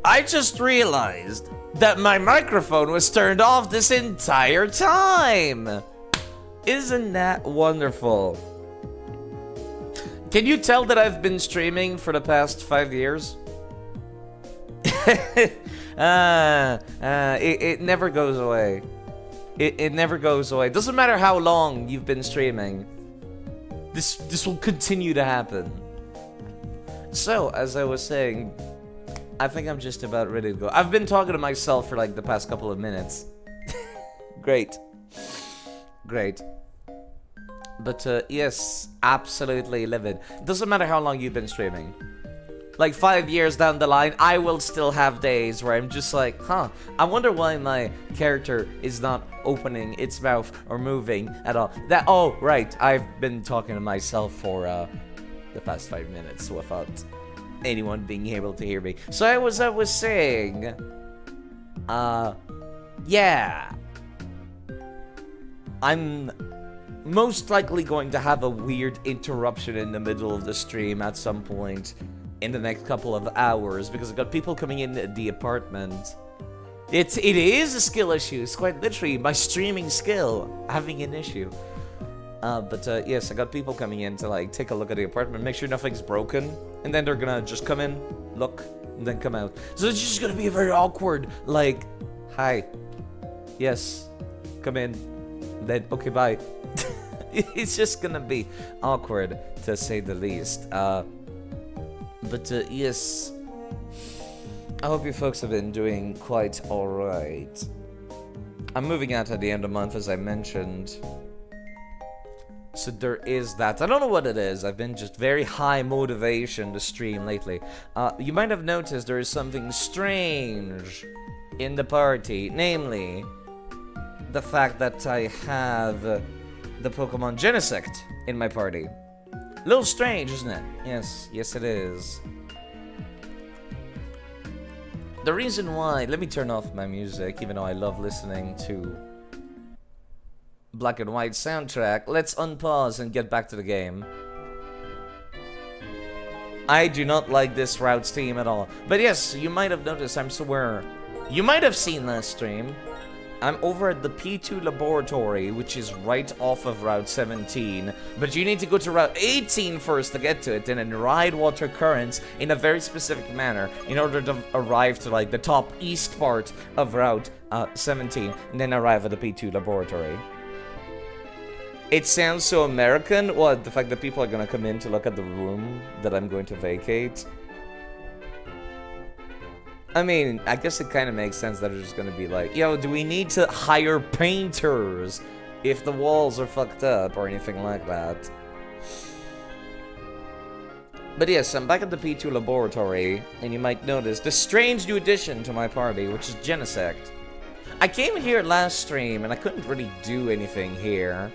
I just realized that my microphone was turned off this entire time. Isn't that wonderful? Can you tell that I've been streaming for the past 5 years? It never goes away. It never goes away. Doesn't matter how long you've been streaming. This will continue to happen. So, as I was saying, I think I'm just about ready to go. I've been talking to myself for like the past couple of minutes. Great. Great. But yes, absolutely livid. Doesn't matter how long you've been streaming. Like 5 years down the line, I will still have days where I'm just like, I wonder why my character is not opening its mouth or moving at all. Oh, right, I've been talking to myself for the past 5 minutes without anyone being able to hear me. So I was saying, yeah, I'm most likely going to have a weird interruption in the middle of the stream at some point in the next couple of hours, because I've got people coming in the apartment. It is a skill issue. It's quite literally my streaming skill having an issue. But yes, I got people coming in to like take a look at the apartment, make sure nothing's broken, and then they're gonna just come in, look, and then come out. So it's just gonna be very awkward. Like, hi, yes, come in, then okay, bye. It's just gonna be awkward to say the least. But yes, I hope you folks have been doing quite alright. I'm moving out at the end of the month, as I mentioned. So there is that. I don't know what it is. I've been just very high motivation to stream lately. You might have noticed there is something strange in the party. Namely, the fact that I have the Pokemon Genesect in my party. A little strange, isn't it? Yes, yes it is. The reason why... Let me turn off my music, even though I love listening to black and white soundtrack. Let's unpause and get back to the game. I do not like this route scheme at all. But yes, you might have noticed I'm somewhere... You might have seen last stream. I'm over at the P2 laboratory, which is right off of Route 17. But you need to go to Route 18 first to get to it, and then ride water currents in a very specific manner in order to arrive to like the top east part of Route 17, and then arrive at the P2 laboratory. It sounds so American. What, the fact that people are gonna come in to look at the room that I'm going to vacate? I mean, I guess it kind of makes sense that it's just gonna be like, yo, do we need to hire painters if the walls are fucked up or anything like that? But yes, I'm back at the P2 laboratory, and you might notice the strange new addition to my party, which is Genesect. I came here last stream, and I couldn't really do anything here.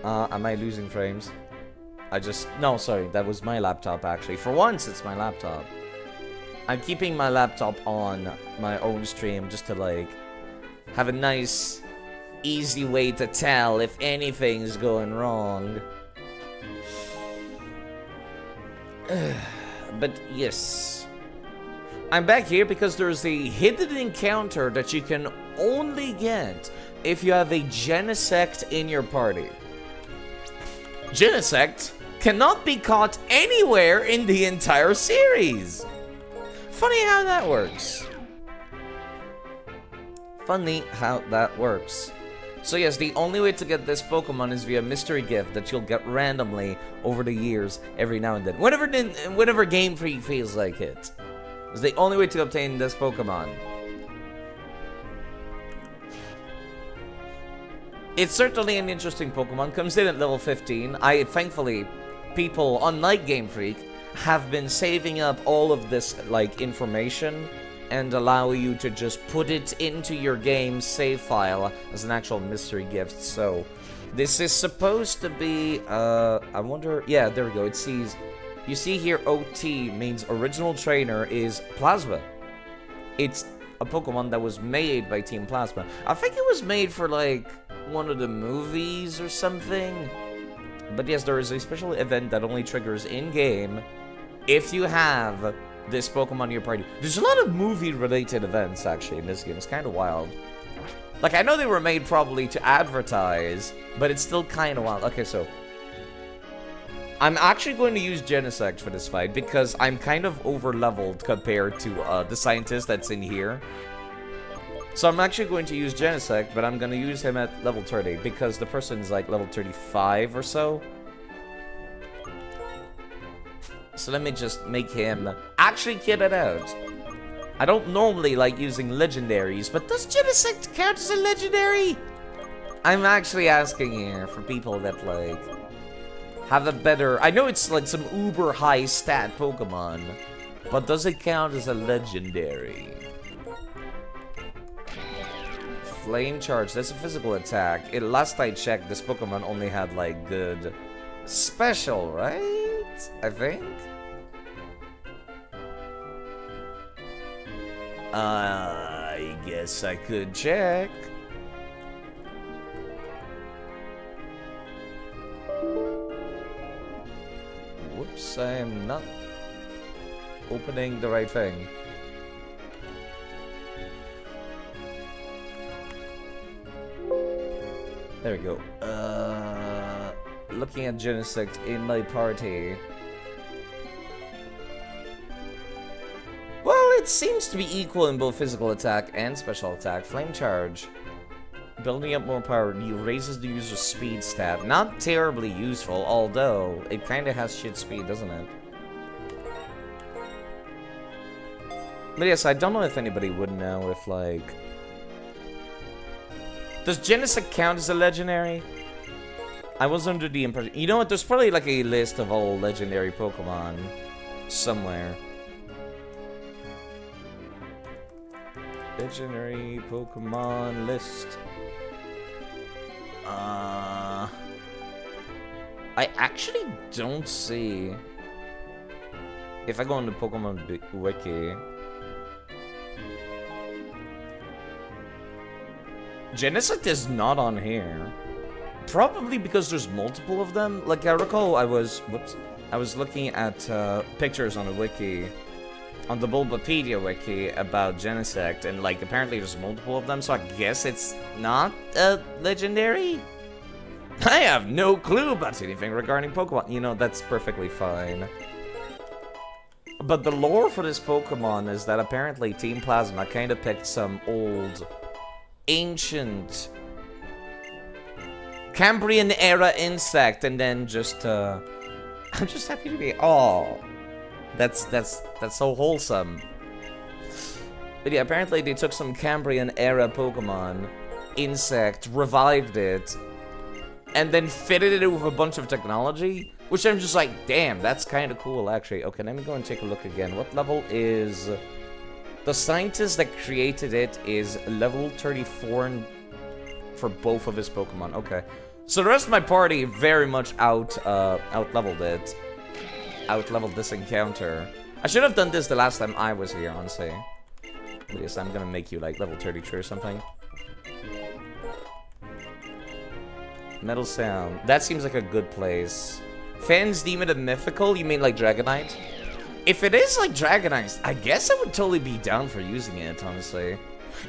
Am I losing frames? No, sorry, that was my laptop, actually. For once, it's my laptop. I'm keeping my laptop on my own stream just to, like, have a nice, easy way to tell if anything's going wrong. But, yes. I'm back here because there's a hidden encounter that you can only get if you have a Genesect in your party. Genesect cannot be caught anywhere in the entire series. Funny how that works. Funny how that works. So yes, the only way to get this Pokemon is via mystery gift that you'll get randomly over the years every now and then. Whenever Game Freak feels like it. It's the only way to obtain this Pokemon. It's certainly an interesting Pokemon. Comes in at level 15. Thankfully, people, unlike Game Freak, have been saving up all of this, like, information and allow you to just put it into your game save file as an actual mystery gift. So, this is supposed to be, I wonder, yeah, there we go. It sees, you see here, OT means original trainer is Plasma. It's a Pokemon that was made by Team Plasma. I think it was made for, like, one of the movies or something. But yes, there is a special event that only triggers in-game if you have this Pokemon in your party. There's a lot of movie-related events, actually, in this game. It's kind of wild. Like, I know they were made probably to advertise, but it's still kind of wild. Okay, so... I'm actually going to use Genesect for this fight because I'm kind of over-leveled compared to the scientist that's in here. So I'm actually going to use Genesect, but I'm going to use him at level 30 because the person's like level 35 or so. So let me just make him actually get it out. I don't normally like using legendaries, but does Genesect count as a legendary? I'm actually asking here for people that like have a better... I know it's like some uber high stat Pokemon, but does it count as a legendary? Flame Charge, that's a physical attack. Last I checked, this Pokemon only had like good special, right? I think? I guess I could check. Whoops, I am not opening the right thing. There we go. Looking at Genesect in my party. Well, it seems to be equal in both physical attack and special attack. Flame Charge. Building up more power raises the user's speed stat. Not terribly useful, although it kind of has shit speed, doesn't it? But yes, I don't know if anybody would know if, like... Does Genesect count as a legendary? I was under the impression... You know what? There's probably like a list of all legendary Pokemon somewhere. Legendary Pokemon list. I actually don't see... If I go on the Pokemon Wiki... Genesect is not on here. Probably because there's multiple of them. Like, I recall I was looking at pictures on the wiki, on the Bulbapedia wiki about Genesect, and like apparently there's multiple of them, so I guess it's not a legendary? I have no clue about anything regarding Pokemon. You know, that's perfectly fine. But the lore for this Pokemon is that apparently Team Plasma kind of picked some old, ancient Cambrian era insect and then just I'm just happy to be that's so wholesome. But yeah, apparently they took some Cambrian era Pokemon insect, revived it, and then fitted it with a bunch of technology, which I'm just like, damn, that's kind of cool actually. Okay, let me go and take a look again. What level is the scientist that created it? Is level 34 for both of his Pokemon. Okay. So the rest of my party very much out-leveled it. Out-leveled this encounter. I should have done this the last time I was here, honestly. Yes, I'm gonna make you like level 33 or something. Metal Sound. That seems like a good place. Fans deem it a mythical? You mean like Dragonite? If it is like Dragonite, I guess I would totally be down for using it, honestly.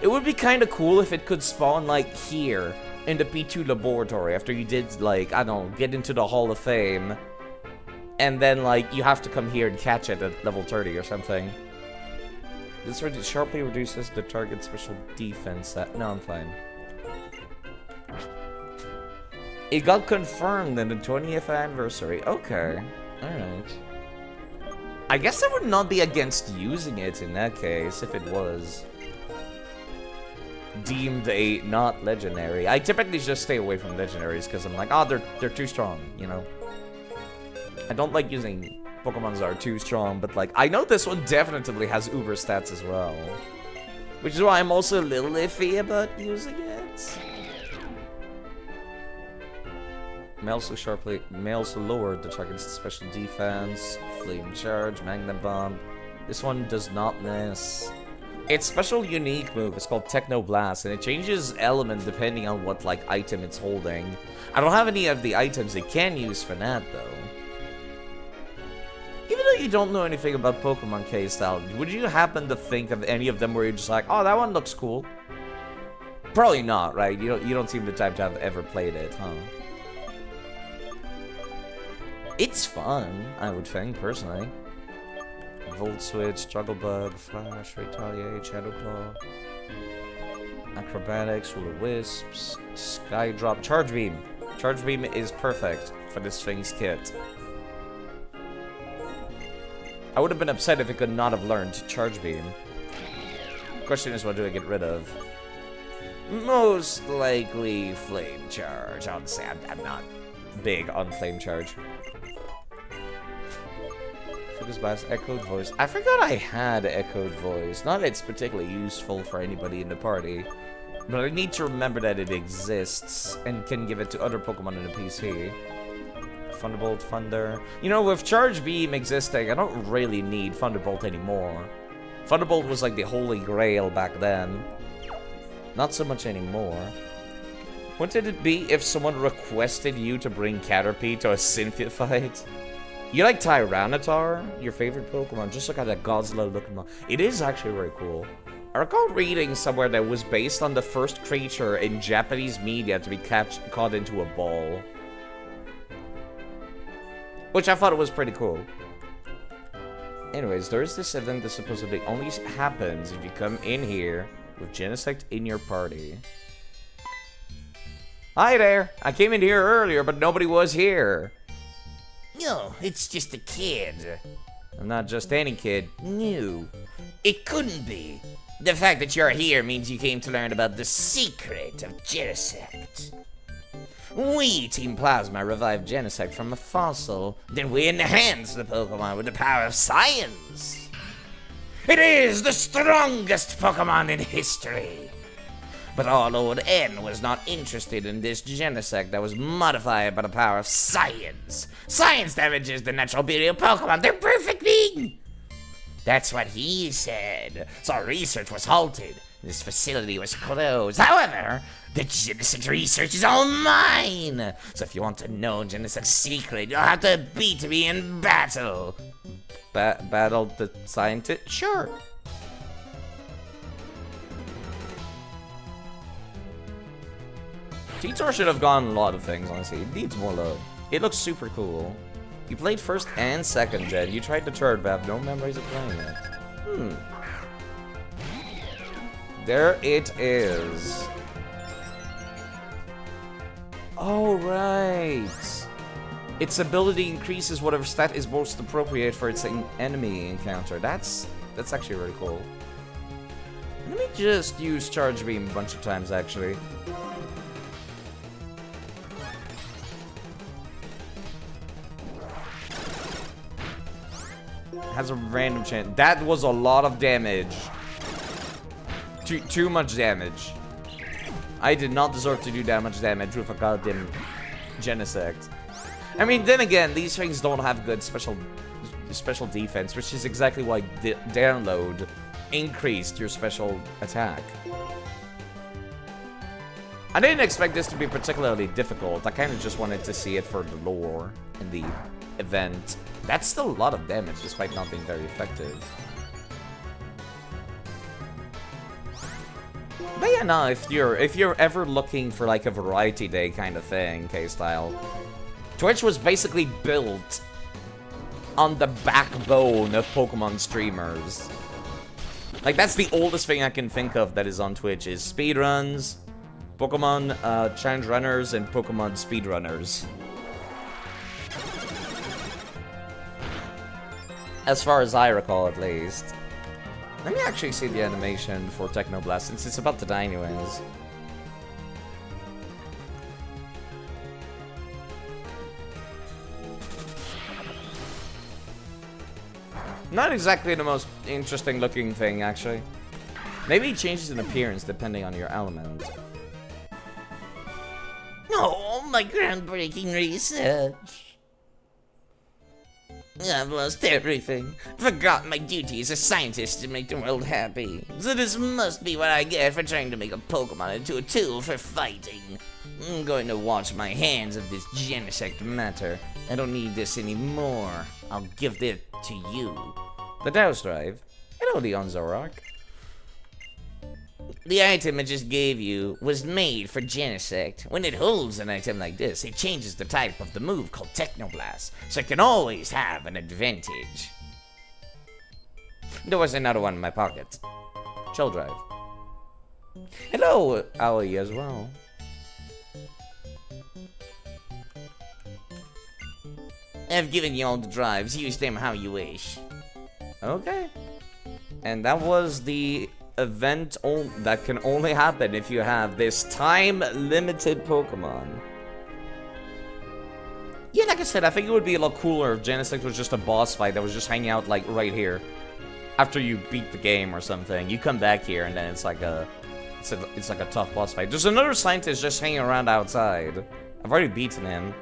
It would be kind of cool if it could spawn like here in the P2 laboratory after you did like, I don't know, get into the Hall of Fame. And then like you have to come here and catch it at level 30 or something. This sharply reduces the target's special defense set. No, I'm fine. It got confirmed in the 20th anniversary. Okay. Alright. I guess I would not be against using it in that case, if it was deemed a not legendary. I typically just stay away from legendaries because I'm like, oh, they're too strong, you know? I don't like using Pokemon that are too strong, but like, I know this one definitely has uber stats as well. Which is why I'm also a little iffy about using it. May also lower the target's special defense, Flame Charge, Magnet Bomb. This one does not miss. Its special unique move is called Techno Blast, and it changes element depending on what like item it's holding. I don't have any of the items it can use for that though. Even though that you don't know anything about Pokemon K-Style, would you happen to think of any of them where you're just like, oh, that one looks cool? Probably not, right? You don't seem the type to have ever played it, huh? It's fun, I would think, personally. Volt Switch, Struggle Bug, Flash, Retaliate, Shadow Claw, Acrobatics, Will-O-Wisps, Sky Drop, Charge Beam. Charge Beam is perfect for this thing's kit. I would have been upset if it could not have learned Charge Beam. Question is, what do I get rid of? Most likely Flame Charge. Honestly, I'm not big on Flame Charge. Focus Blast, Echoed Voice. I forgot I had Echoed Voice. Not that it's particularly useful for anybody in the party, but I need to remember that it exists and can give it to other Pokemon in the PC. Thunderbolt, Thunder. You know, with Charge Beam existing, I don't really need Thunderbolt anymore. Thunderbolt was like the holy grail back then. Not so much anymore. What did it be if someone requested you to bring Caterpie to a Cynthia fight? You like Tyranitar? Your favorite Pokemon? Just look at that Godzilla looking one. It is actually very cool. I recall reading somewhere that was based on the first creature in Japanese media to be caught into a ball. Which I thought was pretty cool. Anyways, there's this event that supposedly only happens if you come in here with Genesect in your party. Hi there! I came in here earlier, but nobody was here. No, it's just a kid. I'm not just any kid. No, it couldn't be. The fact that you're here means you came to learn about the secret of Genesect. We, Team Plasma, revived Genesect from a fossil. Then we enhanced the Pokemon with the power of science. It is the strongest Pokemon in history. But our Lord N was not interested in this Genesect that was modified by the power of science. Science damages the natural beauty of Pokemon, their perfect being. That's what he said. So our research was halted. This facility was closed. However, the Genesect research is all mine. So if you want to know Genesect's secret, you'll have to beat me in battle. Battle the scientist? Sure. T-Tor should have gone a lot of things, honestly. It needs more love. It looks super cool. You played first and second gen. You tried the third, but I have no memories of playing it. There it is. Oh, right. Its ability increases whatever stat is most appropriate for its enemy encounter. That's actually really cool. Let me just use Charge Beam a bunch of times, actually. Has a random chance. That was a lot of damage. Too much damage. I did not deserve to do that much damage with a goddamn Genesect. I mean, then again, these things don't have good special defense, which is exactly why download increased your special attack. I didn't expect this to be particularly difficult. I kind of just wanted to see it for the lore and the event. That's still a lot of damage, despite not being very effective. But yeah, no, if you're ever looking for like a variety day kind of thing, K-Style, Twitch was basically built on the backbone of Pokemon streamers. Like, that's the oldest thing I can think of that is on Twitch, is speedruns, Pokemon challenge runners, and Pokemon speedrunners. As far as I recall, at least. Let me actually see the animation for Technoblast, since it's about to die anyways. Not exactly the most interesting looking thing, actually. Maybe it changes in appearance depending on your element. Oh, my groundbreaking research. I've lost everything. Forgot my duty as a scientist to make the world happy. So this must be what I get for trying to make a Pokemon into a tool for fighting. I'm going to wash my hands of this Genesect matter. I don't need this anymore. I'll give it to you. The Douse Drive. Hello, Leon Zorok. The item I just gave you was made for Genesect. When it holds an item like this, it changes the type of the move called Technoblast, so it can always have an advantage. There was another one in my pocket. Chill Drive. Hello, Aoi as well. I've given you all the drives, use them how you wish. Okay. And that was the event that can only happen if you have this time-limited Pokemon. Yeah, like I said, I think it would be a lot cooler if Genesect was just a boss fight that was just hanging out, like, right here. After you beat the game or something, you come back here and then it's like a tough boss fight. There's another scientist just hanging around outside. I've already beaten him.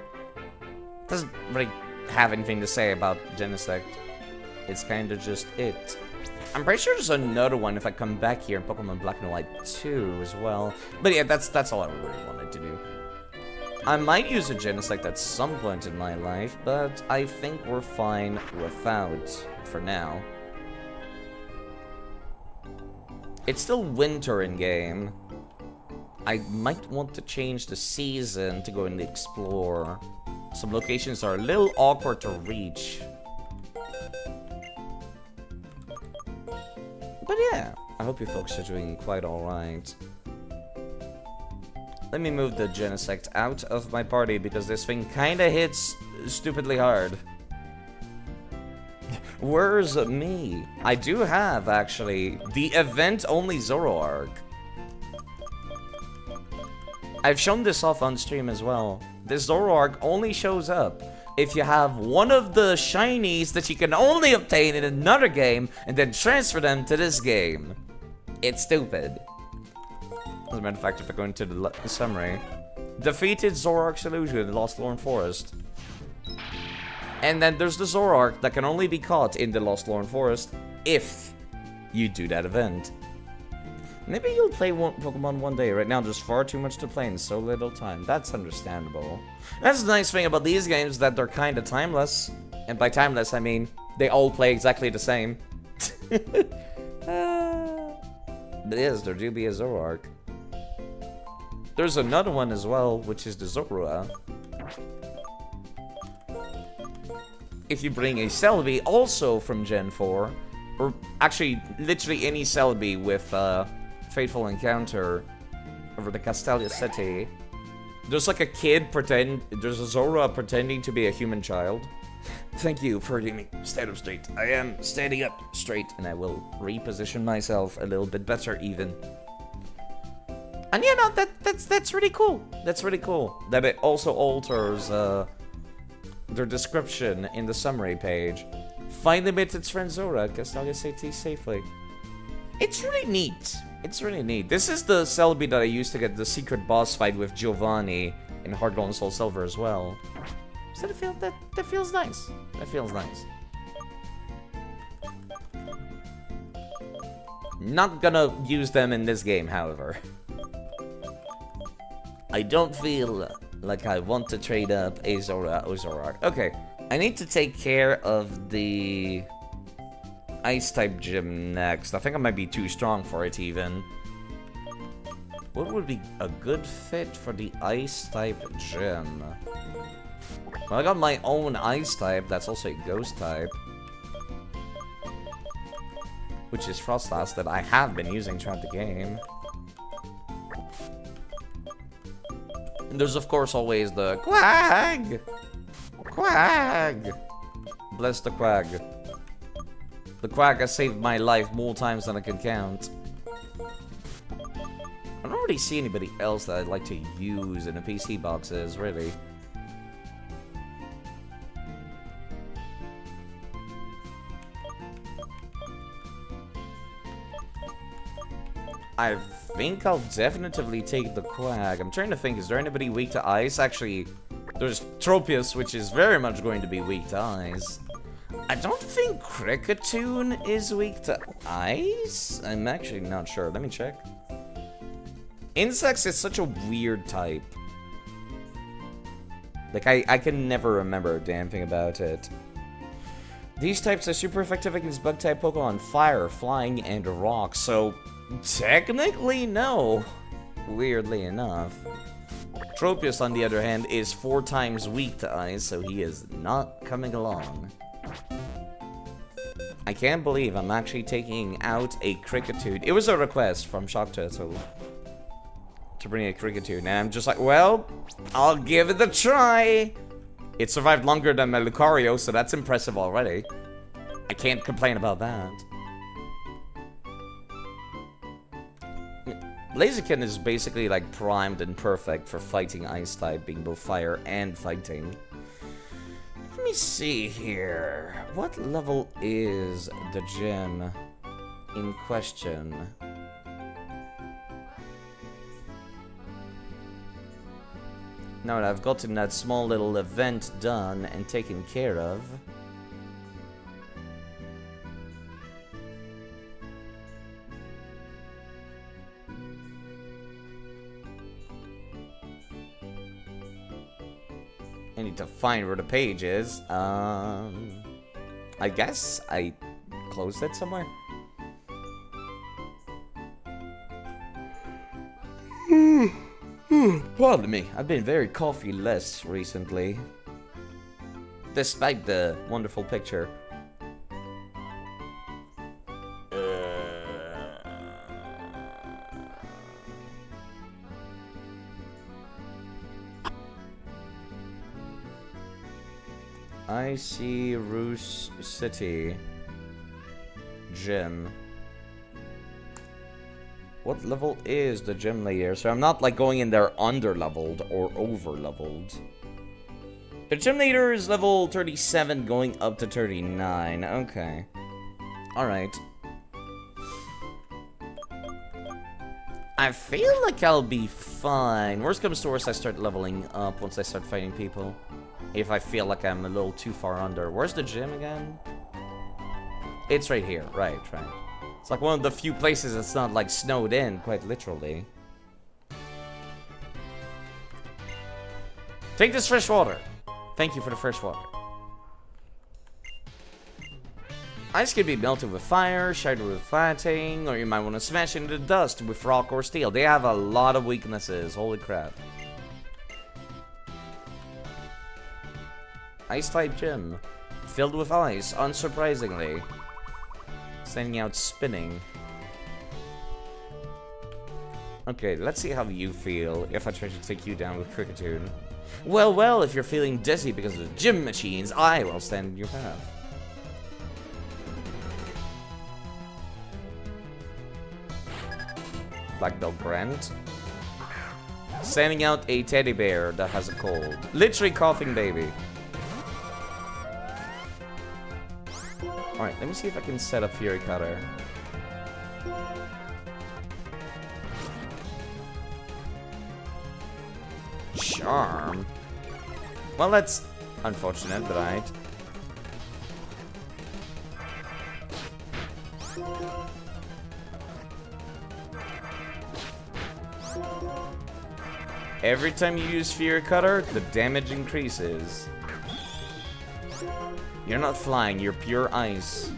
Doesn't really have anything to say about Genesect. It's kind of just it. I'm pretty sure there's another one if I come back here in Pokemon Black and White 2 as well. But yeah, that's all I really wanted to do. I might use a Genesect at some point in my life, but I think we're fine without for now. It's still winter in game. I might want to change the season to go and explore. Some locations are a little awkward to reach. But yeah, I hope you folks are doing quite alright. Let me move the Genesect out of my party because this thing kinda hits stupidly hard. Where's me? I do have, actually, the event-only Zoroark. I've shown this off on stream as well. This Zoroark only shows up if you have one of the shinies that you can only obtain in another game and then transfer them to this game. It's stupid. As a matter of fact, if I go into the summary, defeated Zoroark's illusion in Lost Lorn Forest. And then there's the Zoroark that can only be caught in the Lost Lorn Forest if you do that event. Maybe you'll play Pokemon one day. Right now, there's far too much to play in so little time. That's understandable. That's the nice thing about these games, that they're kind of timeless. And by timeless, I mean they all play exactly the same. But yes, there do be a Zoroark. There's another one as well, which is the Zorua. If you bring a Celebi, also from Gen 4, or actually, literally any Celebi with Fateful Encounter over the Castelia City, there's like a kid there's a Zorua pretending to be a human child. Thank you for letting me stand up straight. I am standing up straight, and I will reposition myself a little bit better even. And yeah, no, that's really cool. That's really cool. That it also alters their description in the summary page. Finally met its friend Zora, Castelia City safely. It's really neat. It's really neat. This is the Celebi that I used to get the secret boss fight with Giovanni in Heart Gold and Soul Silver as well. So that feels nice. That feels nice. Not gonna use them in this game, however. I don't feel like I want to trade up a Zoroark. Okay, I need to take care of the Ice-type gym next. I think I might be too strong for it even. What would be a good fit for the Ice-type gym? Well, I got my own Ice-type, that's also a Ghost-type. Which is Frostlass that I have been using throughout the game. And there's of course always the Quag! Quag! Bless the Quag. The Quag has saved my life more times than I can count. I don't really see anybody else that I'd like to use in the PC boxes, really. I think I'll definitively take the Quag. I'm trying to think, is there anybody weak to ice? Actually, there's Tropius, which is very much going to be weak to ice. I don't think Kricketune is weak to ice? I'm actually not sure. Let me check. Insects is such a weird type. Like, I can never remember a damn thing about it. These types are super effective against bug-type Pokemon, fire, flying, and rock, so technically no. Weirdly enough. Tropius, on the other hand, is 4 times weak to ice, so he is not coming along. I can't believe I'm actually taking out a Kricketune. It was a request from Shock Turtle to bring a Kricketune, and I'm just like, well, I'll give it a try. It survived longer than my Lucario, so that's impressive already. I can't complain about that. Blaziken is basically like primed and perfect for fighting ice type, being both fire and fighting. Let me see here. What level is the gym in question? Now that I've gotten that small little event done and taken care of. I need to find where the page is. I guess I closed it somewhere. Pardon me, I've been very coffee-less recently. Despite the wonderful picture. I see Roos City Gym. What level is the gym layer? So I'm not like going in there under-leveled or over-leveled. The gym leader is level 37 going up to 39. Okay. Alright. I feel like I'll be fine. Worst comes to worst, I start leveling up once I start fighting people. If I feel like I'm a little too far under. Where's the gym again? It's right here. Right. It's like one of the few places that's not like snowed in, quite literally. Take this fresh water. Thank you for the fresh water. Ice can be melted with fire, shattered with fighting, or you might want to smash it into dust with rock or steel. They have a lot of weaknesses. Holy crap. Ice-type gym. Filled with ice, unsurprisingly. Sending out spinning. Okay, let's see how you feel if I try to take you down with Kricketune. Well, if you're feeling dizzy because of the gym machines, I will stand in your path. Black Dog Grant. Sending out a teddy bear that has a cold. Literally coughing baby. Alright, let me see if I can set up Fury Cutter. Charm? Well, that's unfortunate, but alright. Every time you use Fury Cutter, the damage increases. You're not flying, you're pure ice.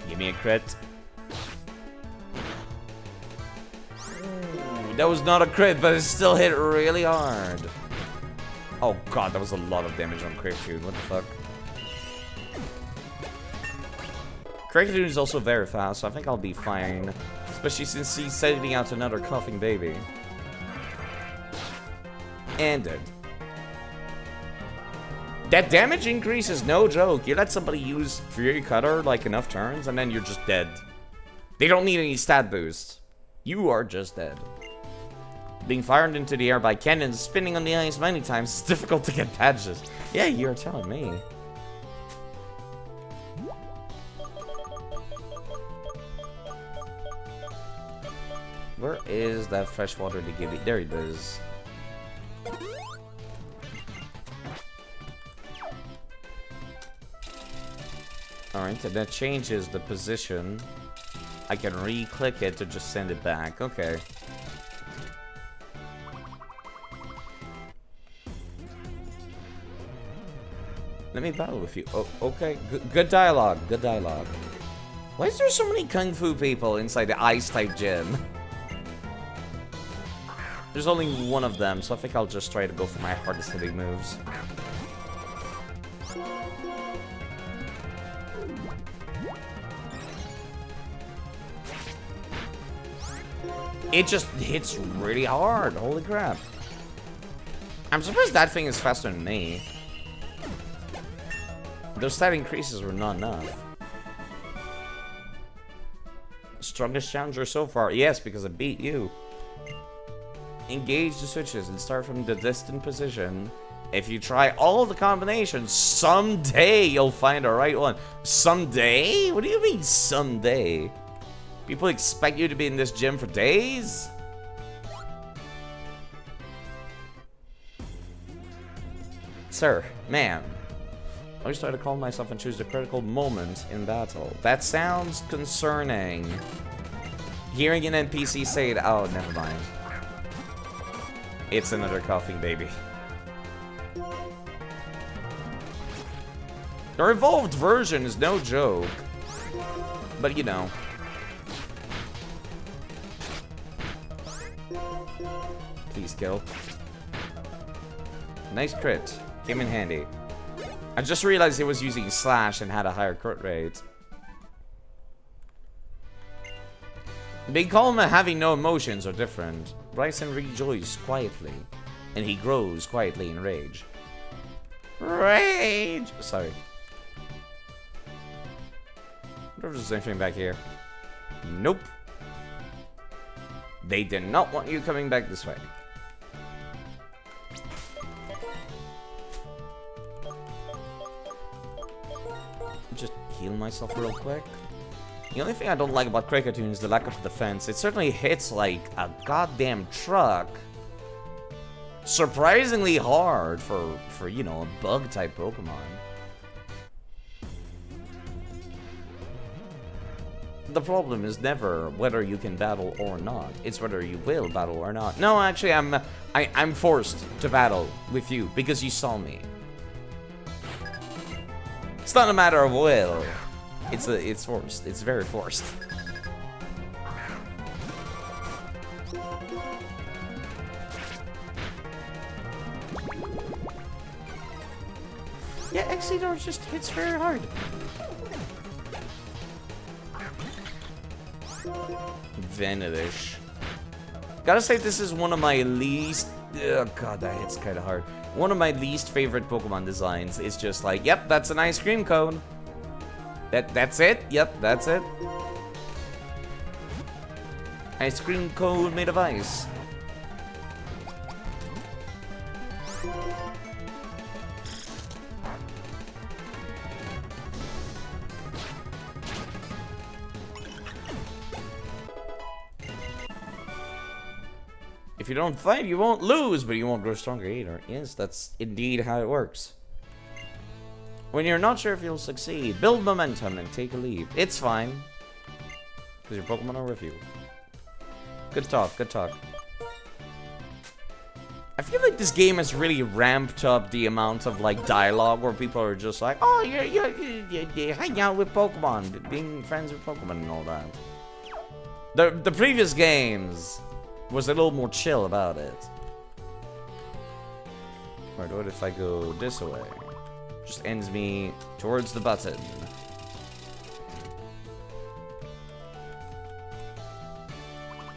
Give me a crit. Ooh, that was not a crit, but it still hit really hard. Oh god, that was a lot of damage on Kricketune. What the fuck? Kricketune is also very fast, so I think I'll be fine. Especially since he's sending out another coughing baby. And dead. That damage increase is no joke. You let somebody use Fury Cutter like enough turns and then you're just dead. They don't need any stat boost. You are just dead. Being fired into the air by cannons, spinning on the ice many times, it's difficult to get badges. Yeah, you're telling me. Where is that fresh water to give it? There it is. Alright, and that changes the position. I can re-click it to just send it back. Okay. Let me battle with you. Oh, okay. Good dialogue. Good dialogue. Why is there so many kung fu people inside the ice-type gym? There's only one of them, so I think I'll just try to go for my hardest hitting moves. It just hits really hard. Holy crap. I'm surprised that thing is faster than me. Those stat increases were not enough. Strongest challenger so far. Yes, because I beat you. Engage the switches and start from the distant position. If you try all the combinations, someday you'll find the right one. Someday? What do you mean someday? People expect you to be in this gym for days? Sir, ma'am. I always try to calm myself and choose the critical moment in battle. That sounds concerning. Hearing an NPC say it. Oh, never mind. It's another coughing baby. The evolved version is no joke. But you know. Please kill. Nice crit. Came in handy. I just realized it was using slash and had a higher crit rate. They call him having no emotions or different. Bryson rejoices quietly, and he grows quietly in rage. Rage! Sorry. I wonder if there's anything back here. Nope. They did not want you coming back this way. Just heal myself real quick. The only thing I don't like about Cricketune is the lack of defense. It certainly hits like a goddamn truck. Surprisingly hard for you know, a bug-type Pokemon. The problem is never whether you can battle or not. It's whether you will battle or not. No, actually, I'm forced to battle with you because you saw me. It's not a matter of will. It's forced. It's very forced. Yeah, Exidor just hits very hard. Vanadish. Gotta say, this is one of my least... Oh god, that hits kind of hard. One of my least favorite Pokemon designs is just like, yep, that's an ice cream cone. That's it? Yep, that's it. Ice cream cone made of ice. If you don't fight, you won't lose, but you won't grow stronger either. Yes, that's indeed how it works. When you're not sure if you'll succeed, build momentum and take a leap. It's fine. Because your Pokemon are with you. Good talk, good talk. I feel like this game has really ramped up the amount of like dialogue where people are just like, oh, you hang out with Pokemon, being friends with Pokemon and all that. The previous games was a little more chill about it. Right, what if I go this way? Just ends me towards the button.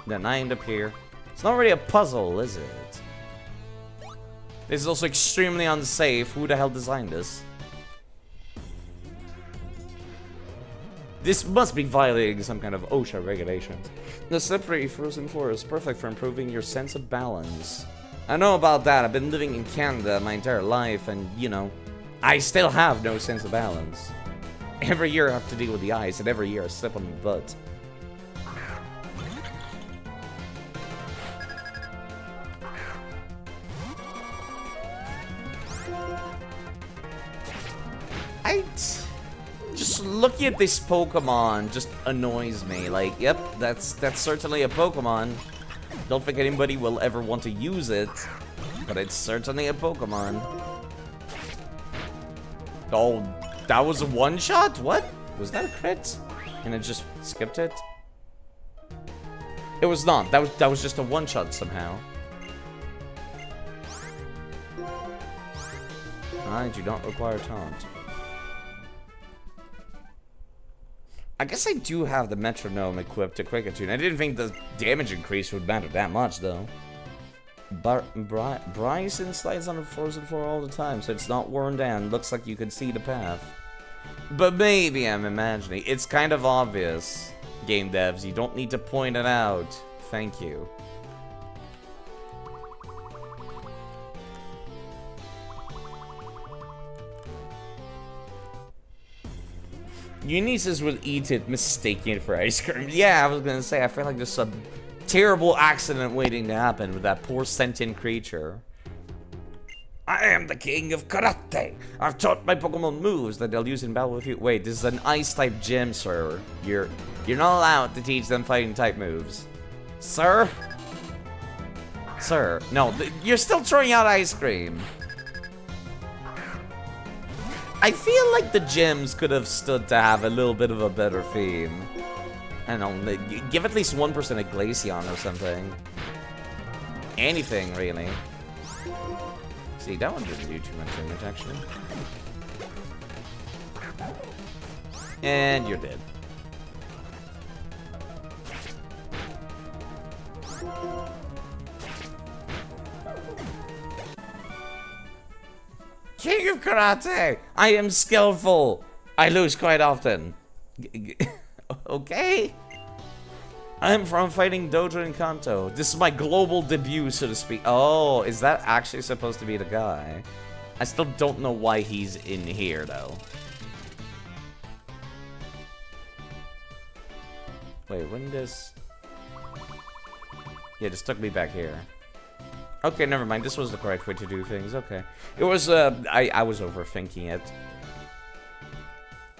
Then I end up here. It's not really a puzzle, is it? This is also extremely unsafe. Who the hell designed this? This must be violating some kind of OSHA regulations. The slippery frozen forest is perfect for improving your sense of balance. I know about that. I've been living in Canada my entire life, and you know, I still have no sense of balance. Every year I have to deal with the ice, and every year I slip on my butt. Just looking at this Pokemon just annoys me. Like, yep, that's certainly a Pokemon. Don't think anybody will ever want to use it, but it's certainly a Pokemon. Oh, that was a one-shot? What? Was that a crit? And it just skipped it? It was not. That was just a one-shot somehow. I do not require taunt. I guess I do have the metronome equipped to quick attune. I didn't think the damage increase would matter that much, though. Bryson slides on the frozen floor all the time, so it's not worn down. Looks like you can see the path. But maybe I'm imagining. It's kind of obvious, game devs. You don't need to point it out. Thank you. Unices would eat it, mistaking it for ice cream. Yeah, I was gonna say, I feel like there's some terrible accident waiting to happen with that poor sentient creature. I am the king of karate. I've taught my Pokemon moves that they'll use in battle with you. Wait, this is an ice-type gym, sir. You're not allowed to teach them fighting-type moves. Sir? Sir. No, you're still throwing out ice cream. I feel like the gyms could have stood to have a little bit of a better theme. I don't know, give at least 1% a Glaceon or something. Anything, really. See, that one didn't do too much damage, actually. And you're dead. King of Karate! I am skillful! I lose quite often. Okay? I'm from Fighting Dojo in Kanto. This is my global debut, so to speak. Oh, is that actually supposed to be the guy? I still don't know why he's in here, though. Wait, when does... Yeah, just took me back here. Okay, never mind. This was the correct way to do things. Okay. It was, I was overthinking it.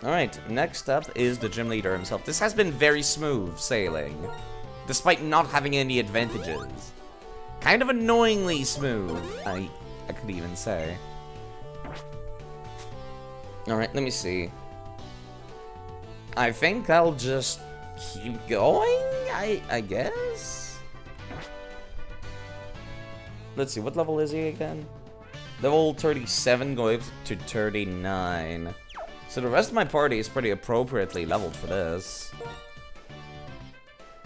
Alright, next up is the gym leader himself. This has been very smooth sailing, despite not having any advantages. Kind of annoyingly smooth, I could even say. Alright, let me see. I think I'll just keep going, I guess? Let's see, what level is he again? Level 37 going up to 39. So the rest of my party is pretty appropriately leveled for this.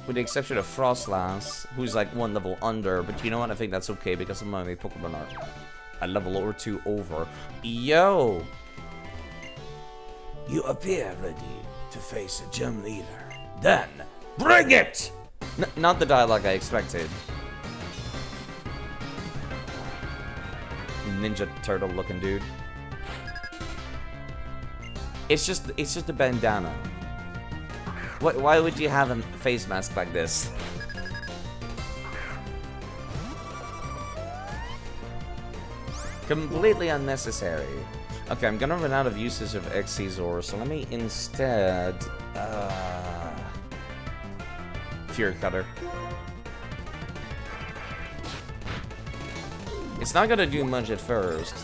With the exception of Frostlass, who's like one level under, but you know what, I think that's okay because some of my Pokemon are a level or two over. Yo! You appear ready to face a gym leader. Then, bring it! Not the dialogue I expected. Ninja Turtle looking dude. It's just a bandana. Why would you have a face mask like this? Completely unnecessary. Okay, I'm gonna run out of uses of Xyzor, so let me instead Fury Cutter. It's not gonna do much at first,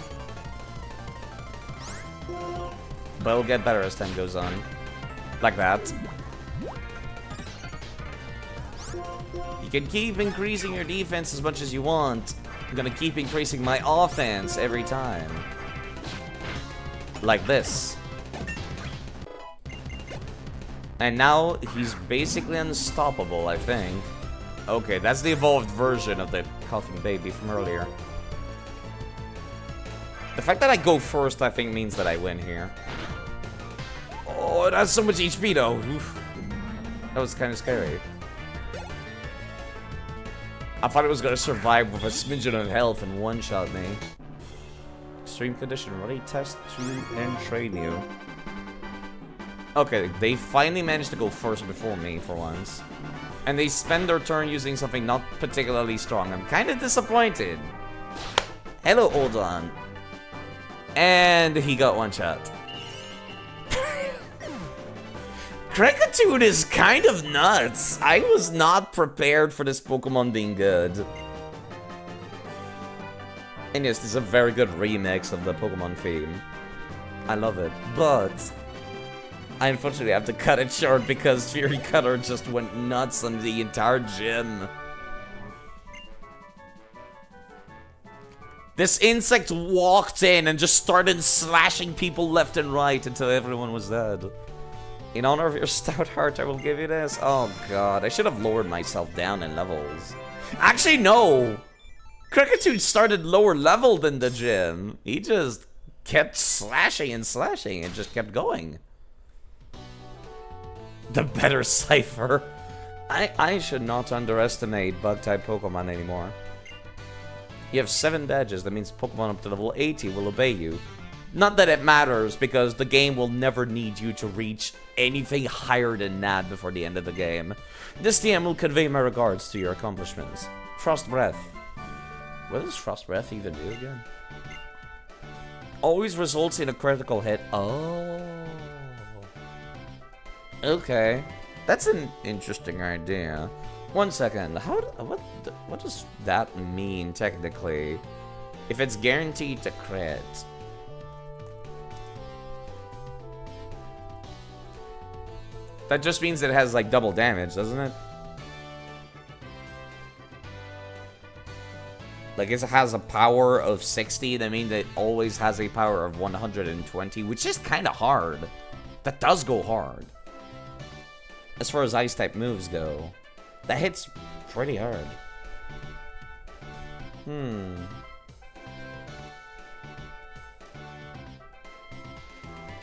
but it'll get better as time goes on. Like that. You can keep increasing your defense as much as you want. I'm gonna keep increasing my offense every time. Like this. And now he's basically unstoppable, I think. Okay, that's the evolved version of the coughing baby from earlier. The fact that I go first, I think, means that I win here. Oh, it has so much HP, though. Oof. That was kind of scary. I thought it was going to survive with a smidgen of health and one-shot me. Extreme condition. Ready, test, tune, and train you. Okay, they finally managed to go first before me, for once. And they spend their turn using something not particularly strong. I'm kind of disappointed. Hello, Odon. And he got one shot. Kricketune is kind of nuts. I was not prepared for this Pokemon being good. And yes, this is a very good remix of the Pokemon theme. I love it. But I unfortunately have to cut it short because Fury Cutter just went nuts on the entire gym. This insect walked in and just started slashing people left and right until everyone was dead. In honor of your stout heart, I will give you this. Oh god, I should have lowered myself down in levels. Actually, no! Cricketune started lower level than the gym. He just kept slashing and slashing and just kept going. The better Cypher. I should not underestimate bug-type Pokemon anymore. You have 7 badges, that means Pokemon up to level 80 will obey you. Not that it matters, because the game will never need you to reach anything higher than that before the end of the game. This DM will convey my regards to your accomplishments. Frost Breath. What does Frost Breath even do again? Always results in a critical hit. Oh. Okay. That's an interesting idea. 1 second. What does that mean technically? If it's guaranteed to crit. That just means it has like double damage, doesn't it? Like if it has a power of 60, that means it always has a power of 120, which is kind of hard. That does go hard. As far as Ice-type moves go, that hits pretty hard.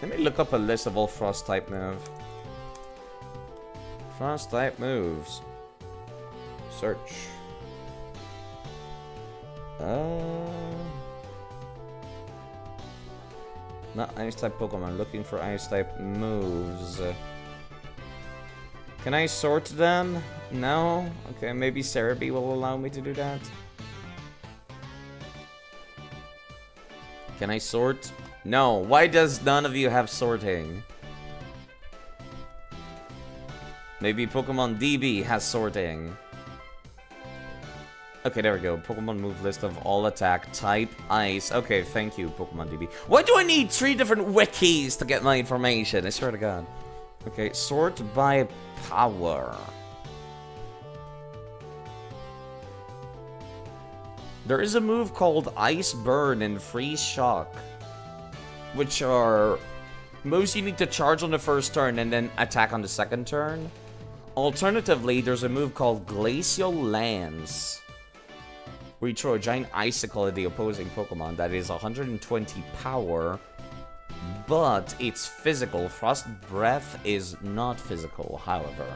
Let me look up a list of all Frost-type moves. Frost-type moves. Search. Not Ice-type Pokemon. Looking for Ice-type moves. Can I sort them? No? Okay, maybe Cerebi will allow me to do that. Can I sort? No. Why does none of you have sorting? Maybe Pokemon DB has sorting. Okay, there we go. Pokemon move list of all attack type ice. Okay, thank you, Pokemon DB. Why do I need 3 different wikis to get my information? I swear to God. Okay, sort by power. There is a move called Ice Burn and Freeze Shock, which are moves you need to charge on the first turn and then attack on the second turn. Alternatively, there's a move called Glacial Lance, where you throw a giant icicle at the opposing Pokemon that is 120 power, but it's physical. Frost Breath is not physical, however.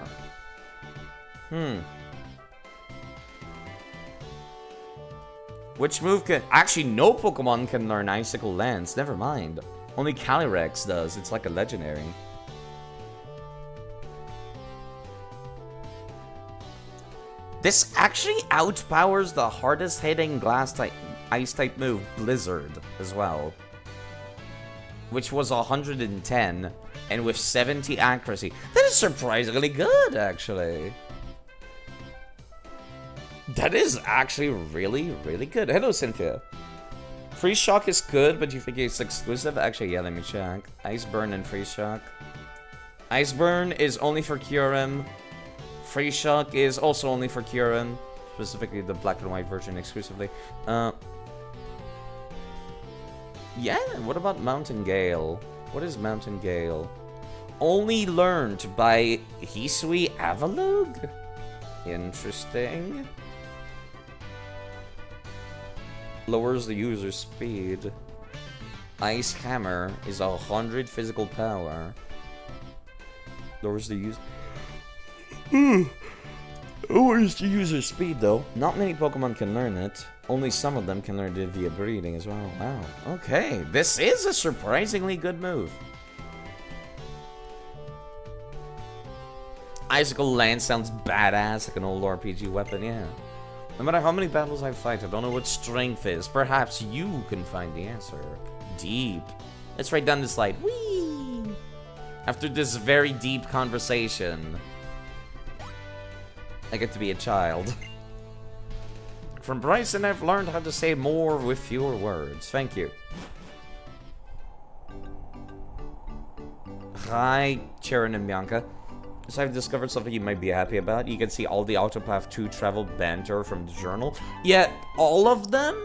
Which move can... Actually, no Pokemon can learn Icicle Lance. Never mind. Only Calyrex does. It's like a legendary. This actually outpowers the hardest hitting glass-type, ice-type move, Blizzard, as well. Which was 110, and with 70 accuracy. That is surprisingly good, actually. That is actually really, really good. Hello, Cynthia. Freeze Shock is good, but you think it's exclusive? Actually, yeah, let me check. Ice Burn and Freeze Shock. Ice Burn is only for Kyurem. Freeze Shock is also only for Kyurem. Specifically the black and white version exclusively. Yeah, what about Mountain Gale? What is Mountain Gale? Only learned by Hisui Avalugg? Interesting. Lowers the user's speed. Ice Hammer is 100 physical power. Lowers the user... Lowers the user's speed, though. Not many Pokemon can learn it. Only some of them can learn it via breeding as well. Wow. Okay, this is a surprisingly good move. Icicle Lance sounds badass, like an old RPG weapon, yeah. No matter how many battles I fight, I don't know what strength is. Perhaps you can find the answer. Deep. Let's write down the slide. Whee! After this very deep conversation, I get to be a child. From Bryson, I've learned how to say more with fewer words. Thank you. Hi, Sharon and Bianca. So I've discovered something you might be happy about. You can see all the Autopath 2 travel banter from the journal. Yeah, all of them?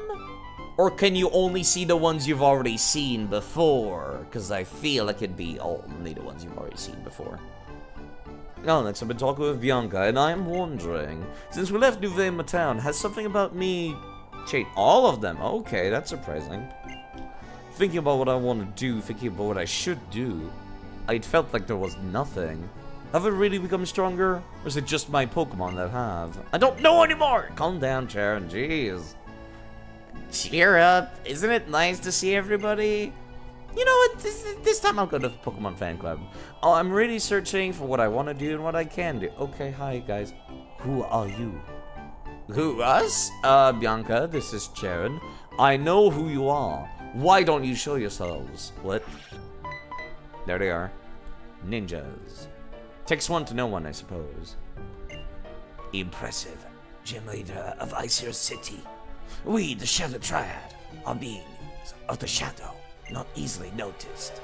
Or can you only see the ones you've already seen before? Because I feel it could be only the ones you've already seen before. Alex, I've been talking with Bianca, and I'm wondering, since we left New town, has something about me changed? All of them? Okay, that's surprising. Thinking about what I want to do, thinking about what I should do, I felt like there was nothing. Have I really become stronger? Or is it just my Pokemon that have? I don't know anymore! Calm down, Sharon, jeez. Cheer up. Isn't it nice to see everybody? You know what? This time I'll go to the Pokemon fan club. Oh, I'm really searching for what I want to do and what I can do. Okay, hi, guys. Who are you? Who, us? Bianca, this is Sharon. I know who you are. Why don't you show yourselves? What? There they are. Ninjas. Takes one to know one, I suppose. Impressive. Gym leader of Icer City. We, the Shadow Triad, are beings of the Shadow, not easily noticed.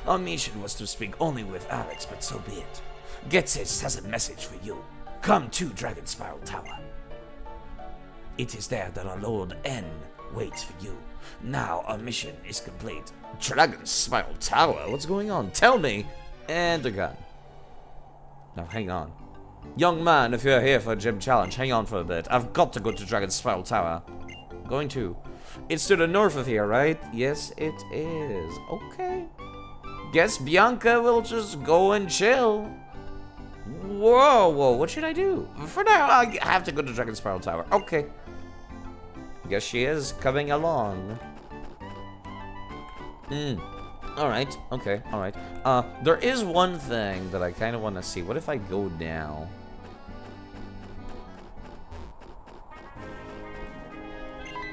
Our mission was to speak only with Alex, but so be it. Getsis has a message for you. Come to Dragon Spiral Tower. It is there that our Lord N waits for you. Now our mission is complete. Dragon Spiral Tower? What's going on? Tell me! And a gun. Now hang on. Young man, if you're here for a gym challenge, hang on for a bit. I've got to go to Dragon Spiral Tower. Going to. It's to the north of here, right? Yes, it is. Okay. Guess Bianca will just go and chill. Whoa, what should I do? For now, I have to go to Dragon Spiral Tower. Okay. Guess she is coming along. Alright, okay, alright. There is one thing that I kind of want to see. What if I go now?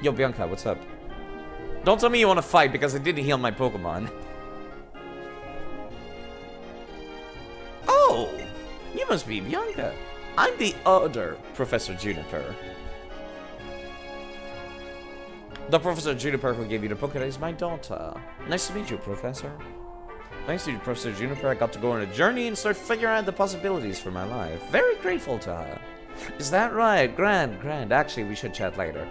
Yo, Bianca, what's up? Don't tell me you want to fight because I didn't heal my Pokemon. Oh! You must be Bianca. I'm the other Professor Juniper. The Professor Juniper who gave you the Pokédex is my daughter. Nice to meet you, Professor. Thanks to you, Professor Juniper, I got to go on a journey and start figuring out the possibilities for my life. Very grateful to her. Is that right? Grand. Actually, we should chat later.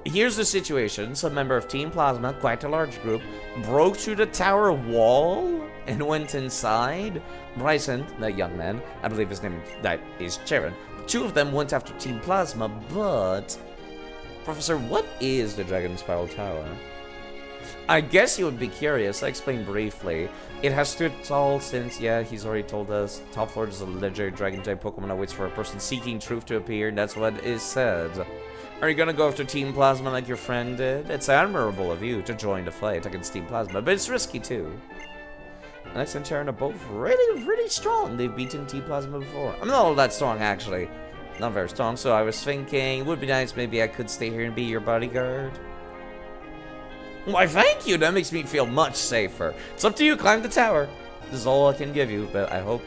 Here's the situation. Some member of Team Plasma, quite a large group, broke through the tower wall and went inside. Bryson, that young man, I believe his name that is Sharon. Two of them went after Team Plasma, but... Professor, what is the Dragon Spiral Tower? I guess you would be curious. I explained briefly. It has stood tall since, yeah, he's already told us. Top floor is a legendary dragon-type Pokemon that waits for a person seeking truth to appear, and that's what is said. Are you gonna go after Team Plasma like your friend did? It's admirable of you to join the fight against Team Plasma, but it's risky too. Alex and Sharon are both really strong. They've beaten Team Plasma before. I'm not all that strong, actually. Not very strong, so I was thinking, it would be nice maybe I could stay here and be your bodyguard. Why, thank you! That makes me feel much safer. It's up to you, climb the tower. This is all I can give you, but I hope...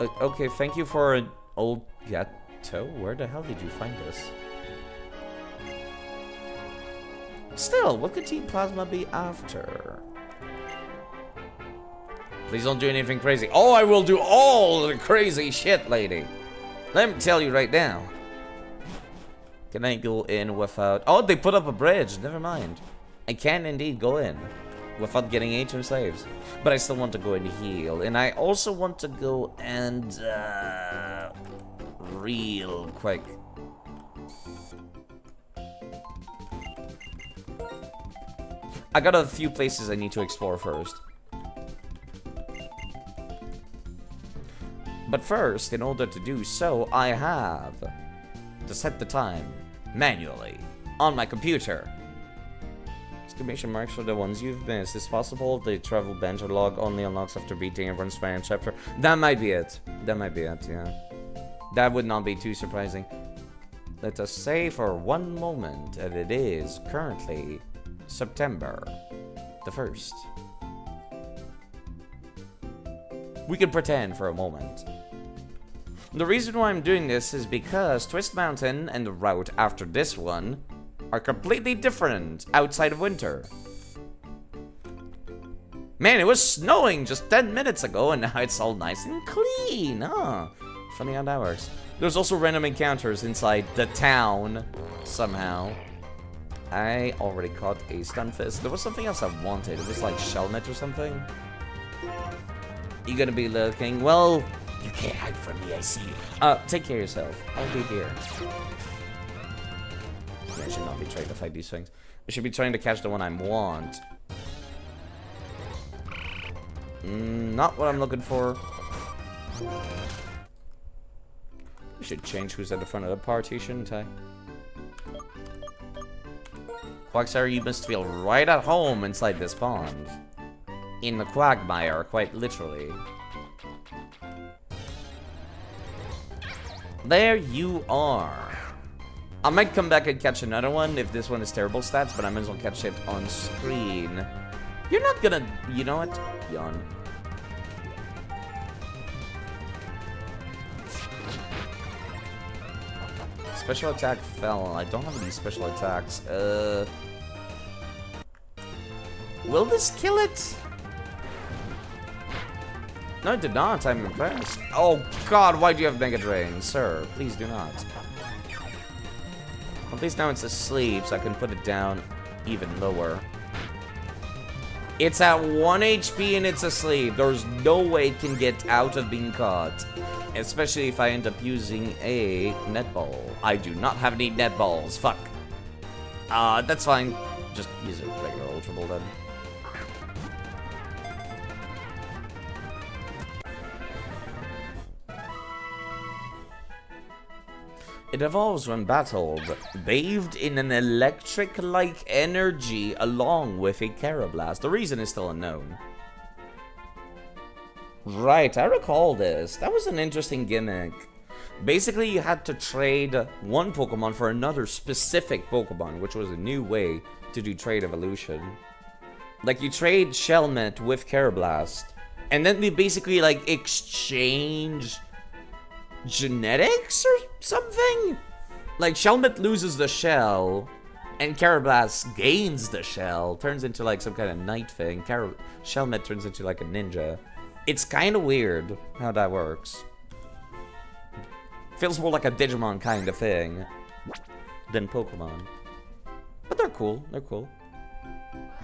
okay, thank you for an old ghetto. Where the hell did you find this? Still, what could Team Plasma be after? Please don't do anything crazy. Oh, I will do all the crazy shit, lady. Let me tell you right now. Can I go in without... Oh, they put up a bridge. Never mind. I can indeed go in without getting ancient slaves. But I still want to go and heal. And I also want to go and... real quick. I got a few places I need to explore first. But first, in order to do so, I have to set the time manually on my computer. Exclamation marks for the ones you've missed. It's possible the travel banter log only unlocks after beating everyone's final chapter. That might be it. That might be it, yeah. That would not be too surprising. Let us say for one moment that it is currently September the 1st. We can pretend for a moment. The reason why I'm doing this is because Twist Mountain and the route after this one are completely different outside of winter. Man, it was snowing just 10 minutes ago, and now it's all nice and clean, huh? Funny how that works. There's also random encounters inside the town, somehow. I already caught a Stunfisk. There was something else I wanted. It was like Shellmet or something. You gonna be looking? Well, you can't hide from me, I see you. Take care of yourself. I'll be here. Yeah, I should not be trying to fight these things. I should be trying to catch the one I want. Not what I'm looking for. I should change who's at the front of the party, shouldn't I? Quagsire, you must feel right at home inside this pond. In the quagmire, quite literally. There you are. I might come back and catch another one if this one is terrible stats, but I might as well catch it on screen. You're not gonna... You know what? Yawn. Special attack fell. I don't have any special attacks. Will this kill it? No, it did not. I'm impressed. Oh god, why do you have Mega Drain? Sir, please do not. At least now it's asleep, so I can put it down even lower. It's at 1 HP and it's asleep. There's no way it can get out of being caught. Especially if I end up using a netball. I do not have any netballs. Fuck. That's fine. Just use a regular Ultra Ball then. It evolves when battled, bathed in an electric-like energy along with a Carablast. The reason is still unknown. Right, I recall this. That was an interesting gimmick. Basically, you had to trade one Pokemon for another specific Pokemon, which was a new way to do trade evolution. Like, you trade Shelmet with Carablast, and then they basically, like, exchange genetics or something? Like, Shelmet loses the shell, and Carablast gains the shell, turns into, like, some kind of knight thing. Shelmet turns into, like, a ninja. It's kind of weird how that works. Feels more like a Digimon kind of thing than Pokemon. But they're cool, they're cool.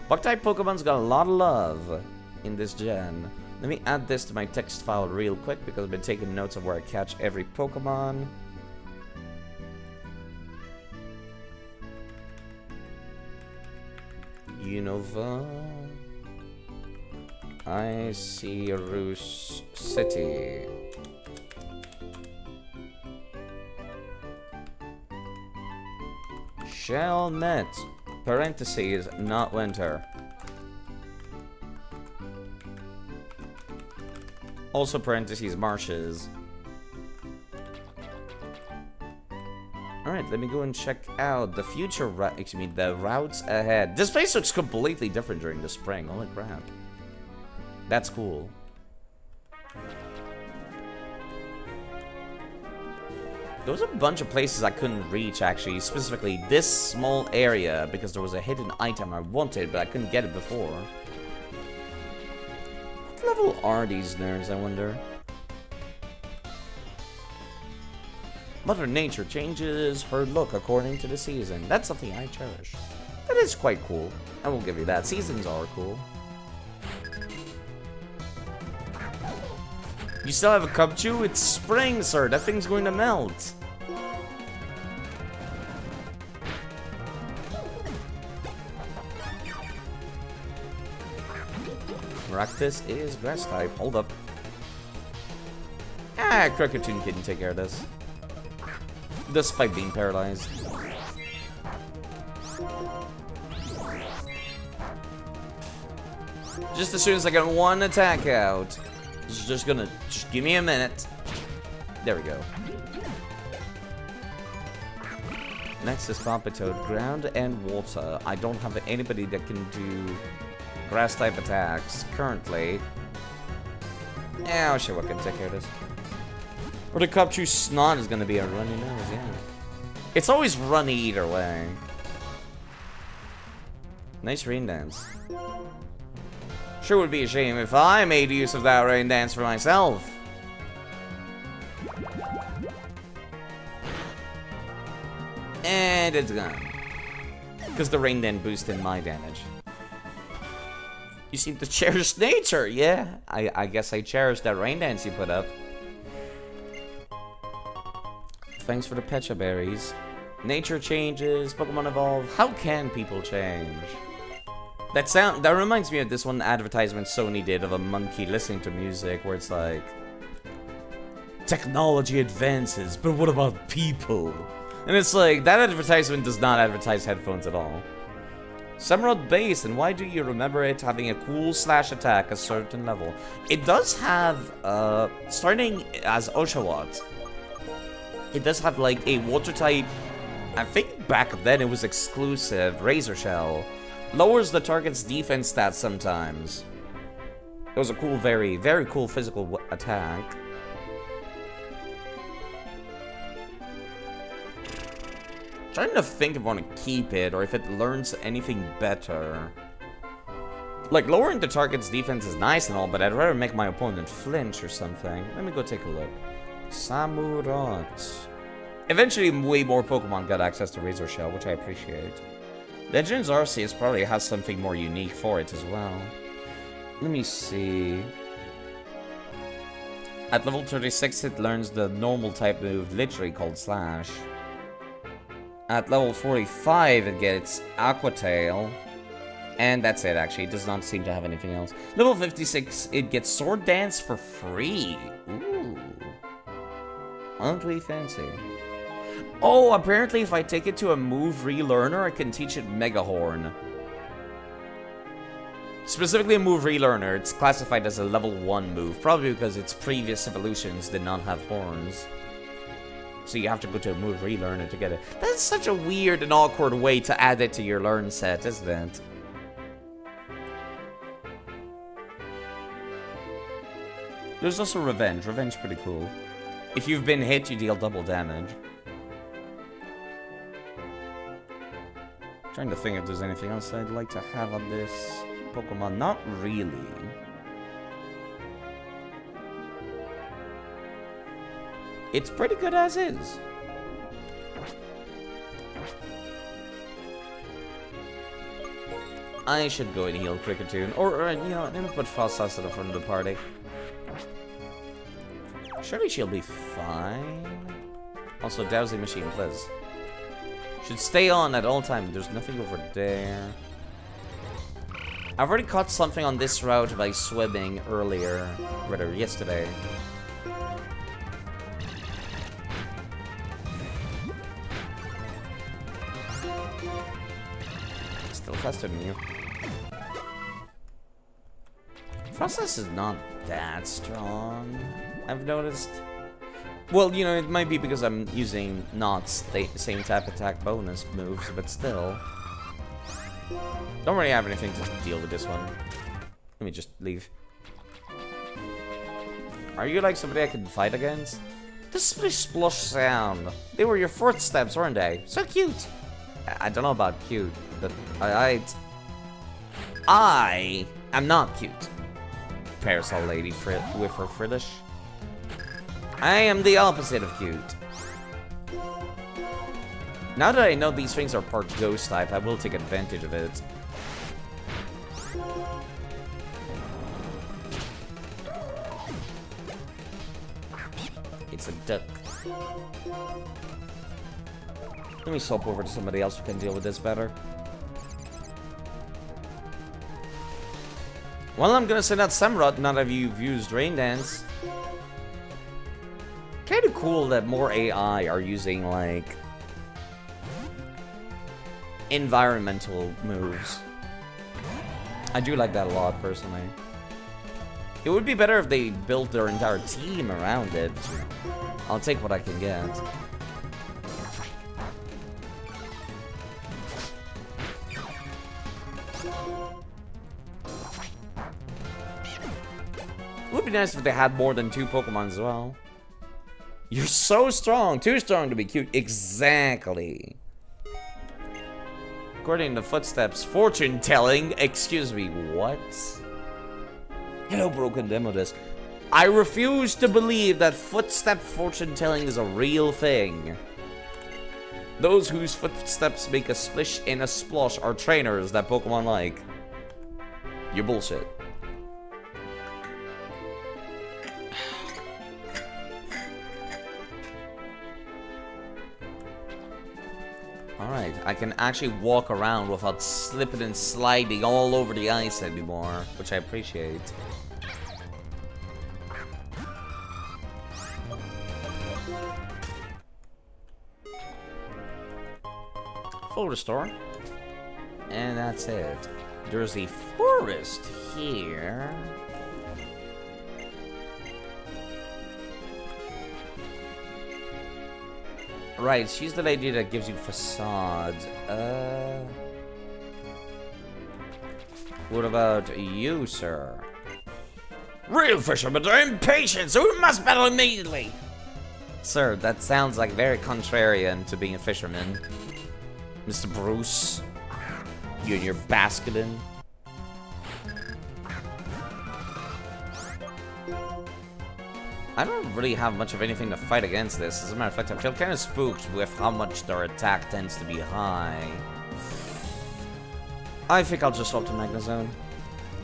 Bug-type Pokemon's got a lot of love in this gen. Let me add this to my text file real quick because I've been taking notes of where I catch every Pokemon. Unova. I see Roos City. Shelmet. Parentheses, not winter. Also parentheses, marshes. Alright, let me go and check out the future route, excuse me, the routes ahead. This place looks completely different during the spring, holy crap. That's cool. There was a bunch of places I couldn't reach, actually. Specifically, this small area, because there was a hidden item I wanted, but I couldn't get it before. What level are these nerds, I wonder? Mother Nature changes her look according to the season. That's something I cherish. That is quite cool. I will give you that. Seasons are cool. You still have a Cubchoo? It's spring, sir. That thing's going to melt. Maractus is grass type. Hold up. Ah, Kricketune can take care of this. Despite being paralyzed. Just as soon as I get one attack out. It's just gonna, just give me a minute. There we go. Next is Pompitoad, ground and water. I don't have anybody that can do grass type attacks currently. Oh shit, what can take care of this? Or the Cubchoo Snot is gonna be a runny nose, yeah. It's always runny either way. Nice rain dance. Sure would be a shame if I made use of that rain dance for myself. And it's gone. Because the rain then boosted my damage. You seem to cherish nature, yeah. I guess I cherish that rain dance you put up. Thanks for the pecha berries. Nature changes, Pokemon evolve. How can people change? That reminds me of this one advertisement Sony did of a monkey listening to music where it's like, technology advances, but what about people? And it's like, that advertisement does not advertise headphones at all. Samurott Base, and why do you remember it having a cool slash attack a certain level? It does have, starting as Oshawott, it does have like a water type, I think back then it was exclusive, Razor Shell. Lowers the target's defense stats sometimes. It was a cool, very, very cool physical attack. Trying to think if I want to keep it or if it learns anything better. Like, lowering the target's defense is nice and all, but I'd rather make my opponent flinch or something. Let me go take a look. Samurott. Eventually, way more Pokemon got access to Razor Shell, which I appreciate. Legends Arceus probably has something more unique for it as well. Let me see. At level 36, it learns the normal type move, literally called Slash. At level 45, it gets Aqua Tail. And that's it, actually. It does not seem to have anything else. Level 56, it gets Sword Dance for free. Ooh. Aren't we fancy? Oh, apparently if I take it to a move relearner, I can teach it Mega Horn. Specifically a move relearner, it's classified as a level 1 move, probably because its previous evolutions did not have horns. So you have to go to a move relearner to get it. That's such a weird and awkward way to add it to your learn set, isn't it? There's also Revenge. Revenge pretty cool. If you've been hit, you deal double damage. Trying to think if there's anything else I'd like to have on this Pokemon. Not really. It's pretty good as is. I should go and heal Kricketune. Or you know, let me put Frostas at the front of the party. Surely she'll be fine. Also, Dowsing Machine, please. Should stay on at all times. There's nothing over there. I've already caught something on this route by swimming earlier. Rather, yesterday. Still faster than you. Frostas is not that strong, I've noticed. Well, you know, it might be because I'm using not the same type attack bonus moves, but still. Don't really have anything to deal with this one. Let me just leave. Are you like somebody I can fight against? The splish splosh sound. They were your footsteps, weren't they? So cute. I don't know about cute, but I am not cute. Parasol lady with her frillish. I am the opposite of cute. Now that I know these things are part ghost type, I will take advantage of it. It's a duck. Let me swap over to somebody else who can deal with this better. Well, I'm gonna send out Samurott now that you've used Rain Dance. Kinda cool that more AI are using, like, environmental moves. I do like that a lot, personally. It would be better if they built their entire team around it. I'll take what I can get. It would be nice if they had more than 2 Pokemon as well. You're so strong! Too strong to be cute. Exactly. According to footsteps, fortune telling. Excuse me, what? Hello, Broken Demo Disc. I refuse to believe that footstep fortune telling is a real thing. Those whose footsteps make a splish and a splosh are trainers that Pokemon like. You're bullshit. Alright, I can actually walk around without slipping and sliding all over the ice anymore, which I appreciate. Full restore. And that's it. There's a forest here. Right, she's the lady that gives you facade. What about you, sir? Real fishermen are impatient, so we must battle immediately. Sir, that sounds like very contrarian to being a fisherman. Mr. Bruce, you and your basketing. I don't really have much of anything to fight against this. As a matter of fact, I feel kind of spooked with how much their attack tends to be high. I think I'll just up to Magnezone,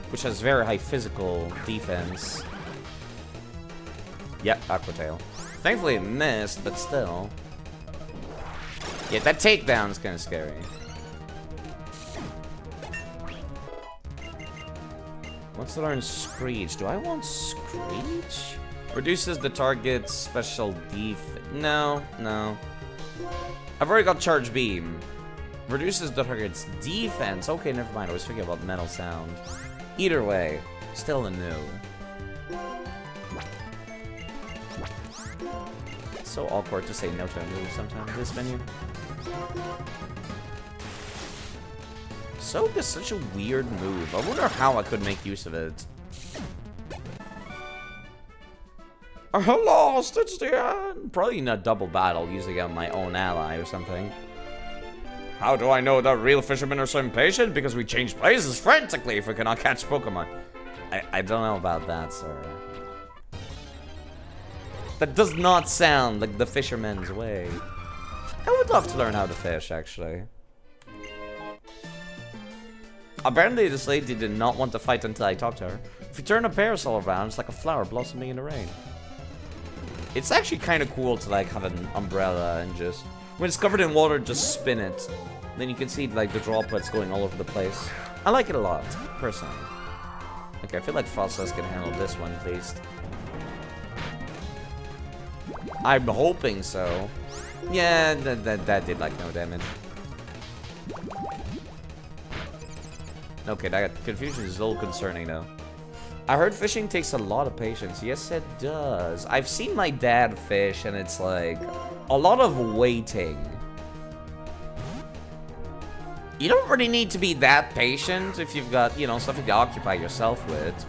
which has very high physical defense. Yep, Aqua Tail. Thankfully it missed, but still. Yeah, that takedown is kind of scary. What's to learn Screech? Do I want Screech? Reduces the target's special def... No, no. I've already got Charge Beam. Reduces the target's defense. Okay, never mind. I was thinking about Metal Sound. Either way, still a no. It's so awkward to say no to a move sometimes in this menu. Soak is such a weird move. I wonder how I could make use of it. Lost, it's the end. Probably in a double battle using my own ally or something. How do I know that real fishermen are so impatient? Because we change places frantically if we cannot catch Pokemon. I don't know about that, sir. That does not sound like the fisherman's way. I would love to learn how to fish, actually. Apparently, this lady did not want to fight until I talked to her. If you turn a parasol around, it's like a flower blossoming in the rain. It's actually kind of cool to like have an umbrella and just, when it's covered in water, just spin it. Then you can see like the droplets going all over the place. I like it a lot, personally. Okay, I feel like Frostless can handle this one at least. I'm hoping so. Yeah, that did like no damage. Okay, that confusion is a little concerning though. I heard fishing takes a lot of patience. Yes, it does. I've seen my dad fish, and it's like a lot of waiting. You don't really need to be that patient if you've got, you know, something to occupy yourself with.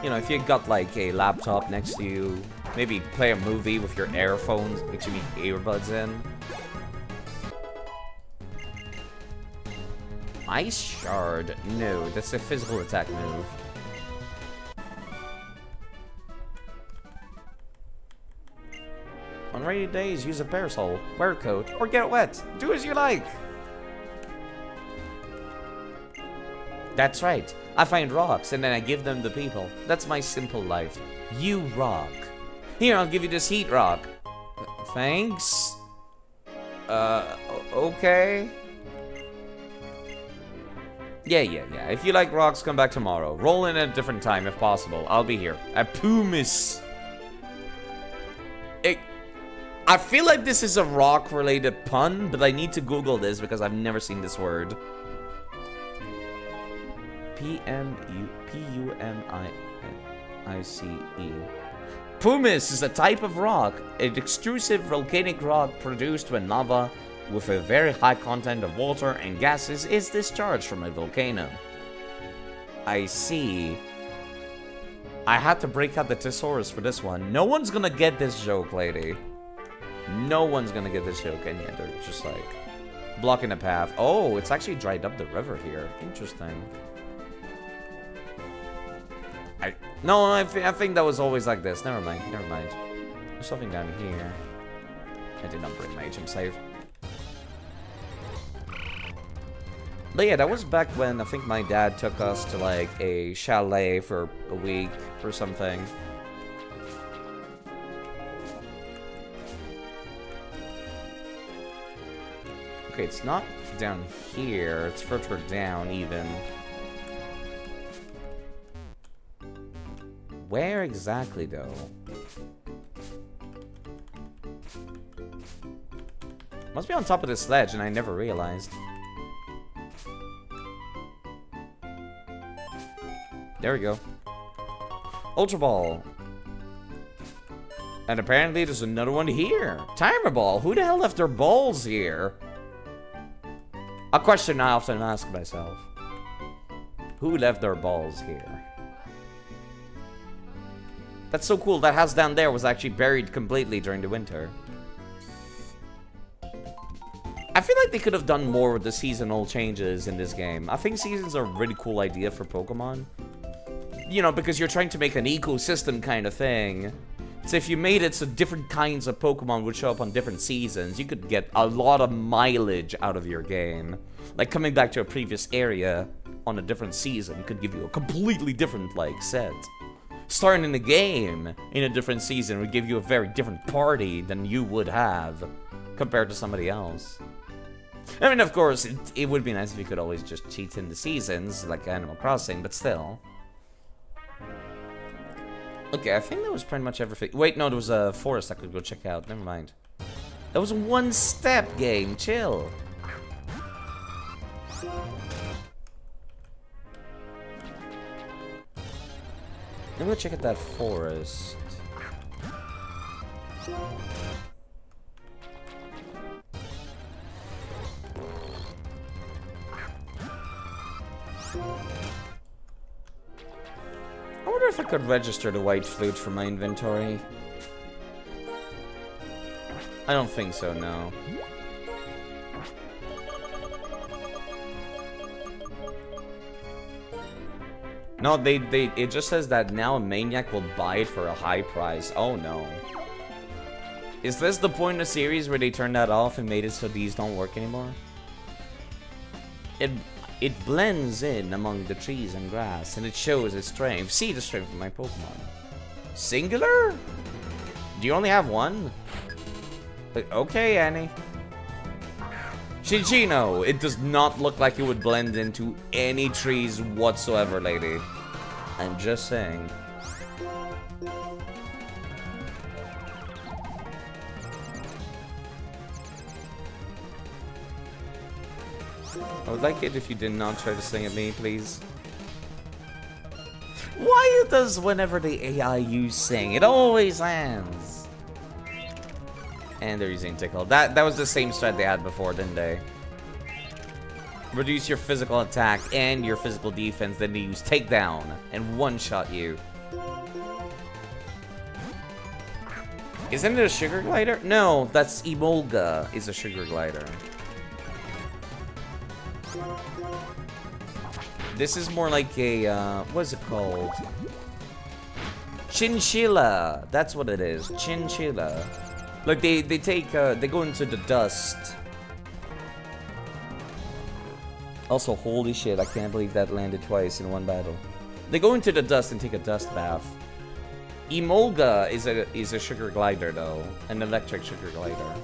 You know, if you've got like a laptop next to you, maybe play a movie with your earphones, excuse me, earbuds in. Ice Shard. No, that's a physical attack move. On rainy days, use a parasol, wear a coat, or get wet. Do as you like. That's right. I find rocks and then I give them to people. That's my simple life. You rock. Here, I'll give you this heat rock. Thanks. Okay. Yeah. If you like rocks, come back tomorrow. Roll in at a different time if possible. I'll be here. A pumice. I feel like this is a rock-related pun, but I need to Google this because I've never seen this word. P-U-M-I-C-E. Pumice is a type of rock, an extrusive volcanic rock produced when lava with a very high content of water and gases is discharged from a volcano. I see. I had to break out the thesaurus for this one. No one's gonna get this joke, lady. No one's gonna get this joke, and yeah, they're just like, Blocking the path. Oh, it's actually dried up the river here. Interesting. No, I think that was always like this. Never mind, never mind. There's something down here. I did not bring my HM save. But yeah, that was back when I think my dad took us to like a chalet for a week or something. Okay, it's not down here. It's further down even. Where exactly though? Must be on top of this ledge and I never realized. There we go. Ultra Ball. And apparently there's another one here. Timer Ball. Who the hell left their balls here? A question I often ask myself. Who left their balls here? That's so cool. That house down there was actually buried completely during the winter. I feel like they could have done more with the seasonal changes in this game. I think seasons are a really cool idea for Pokemon. You know, because you're trying to make an ecosystem kind of thing. So if you made it so different kinds of Pokemon would show up on different seasons, you could get a lot of mileage out of your game. Like coming back to a previous area on a different season could give you a completely different, like, set. Starting in the game in a different season would give you a very different party than you would have compared to somebody else. I mean, of course, it would be nice if you could always just cheat in the seasons, like Animal Crossing, but still. Okay, I think that was pretty much everything. Wait, no, there was a forest I could go check out. Never mind. That was a one-step game. Chill. Let me go check out that forest. I wonder if I could register the white flute for my inventory. I don't think so, no. No, it just says that now a maniac will buy it for a high price. Oh no. Is this the point in the series where they turned that off and made it so these don't work anymore? It blends in among the trees and grass, and it shows its strength. See the strength of my Pokemon. Singular? Do you only have one? Okay, Annie. Chinchino, it does not look like it would blend into any trees whatsoever, lady. I'm just saying. I would like it if you did not try to sing at me, please. Why does whenever the AI you sing, it always ends? And they're using Tickle. That was the same strat they had before, didn't they? Reduce your physical attack and your physical defense, then they use Takedown and one-shot you. Isn't it a Sugar Glider? No, that's Emolga is a Sugar Glider. This is more like a, what is it called? Chinchilla. That's what it is. Chinchilla. Like they go into the dust. Also, holy shit, I can't believe that landed twice in one battle. They go into the dust and take a dust bath. Emolga is a Sugar Glider though, an electric Sugar Glider.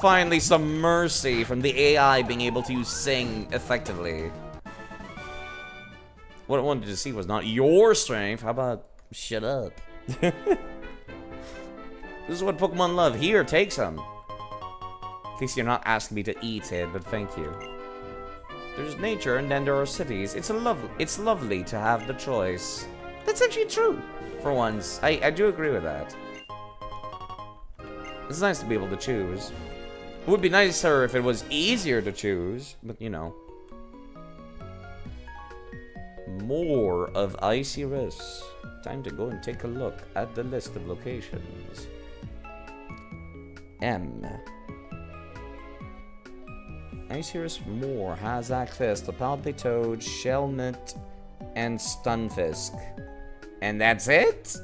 Finally, some mercy from the AI being able to use Sing effectively. What I wanted to see was not your strength. How about shut up? This is what Pokemon love. Here, take some. At least you're not asking me to eat it, but thank you. There's nature and then there are cities. It's lovely to have the choice. That's actually true. For once, I do agree with that. It's nice to be able to choose. It would be nicer if it was easier to choose, but you know. More of Icy Risks. Time to go and take a look at the list of locations. M. Icarus Moore has access to Palpitoad, Shelmet, and Stunfisk. And that's it?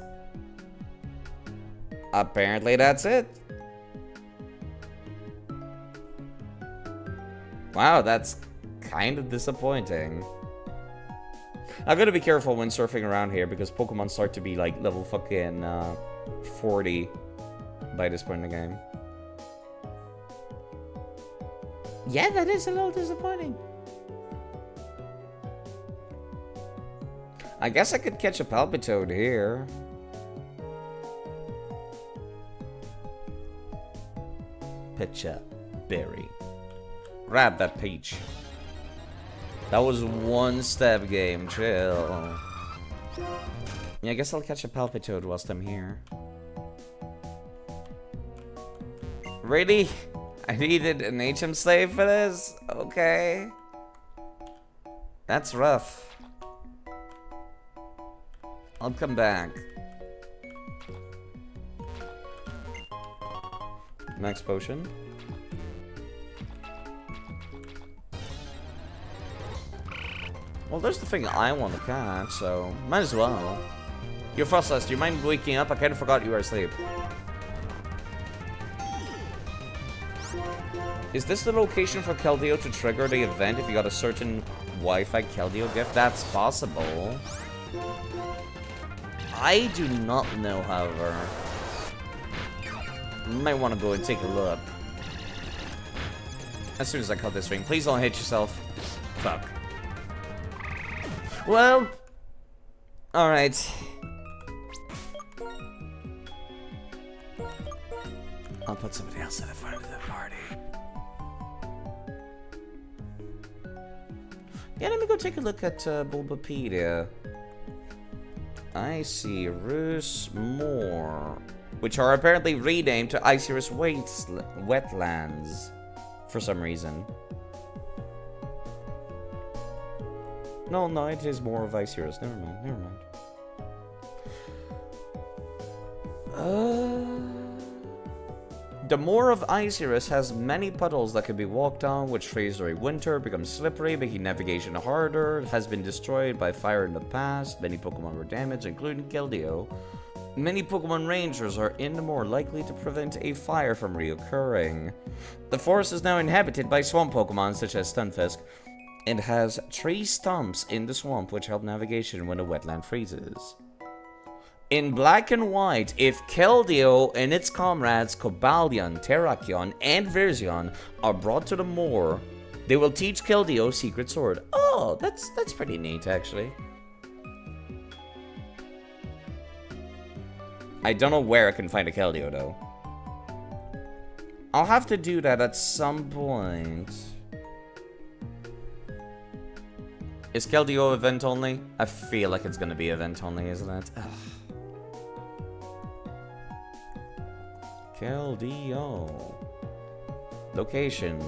Apparently that's it. Wow, that's kind of disappointing. I gotta be careful when surfing around here because Pokemon start to be like level fucking 40 by this point in the game. Yeah, that is a little disappointing. I guess I could catch a Palpitoad here. Pitcha Berry. Grab that peach. That was one step game, chill. Yeah, I guess I'll catch a Palpitoad whilst I'm here. Really? I needed an HM slave for this? Okay. That's rough. I'll come back. Next potion. Well, there's the thing I want to catch, so might as well. Yo, Frostless, do you mind waking up? I kind of forgot you were asleep. Is this the location for Keldeo to trigger the event if you got a certain Wi-Fi Keldeo gift? That's possible. I do not know, however. Might want to go and take a look. As soon as I cut this ring. Please don't hit yourself. Fuck. Well. Alright. I'll put somebody else in the front of the party. Yeah, let me go take a look at Bulbapedia. I see Roos Moor, which are apparently renamed to Icarus Wetlands for some reason. No, it is more of Icarus. Never mind. The Moor of Icarus has many puddles that can be walked on, which freeze during winter, become slippery, making navigation harder. It has been destroyed by fire in the past. Many Pokemon were damaged, including Keldeo. Many Pokemon Rangers are in the Moor, likely to prevent a fire from reoccurring. The forest is now inhabited by swamp Pokemon, such as Stunfisk, and has 3 stumps in the swamp which help navigation when the wetland freezes. In Black and White, if Keldeo and its comrades Cobalion, Terrakion, and Verzion are brought to the Moor, they will teach Keldeo Secret Sword. Oh, that's pretty neat, actually. I don't know where I can find a Keldeo, though. I'll have to do that at some point. Is Keldeo event only? I feel like it's gonna be event only, isn't it? Ugh. Keldeo. Location.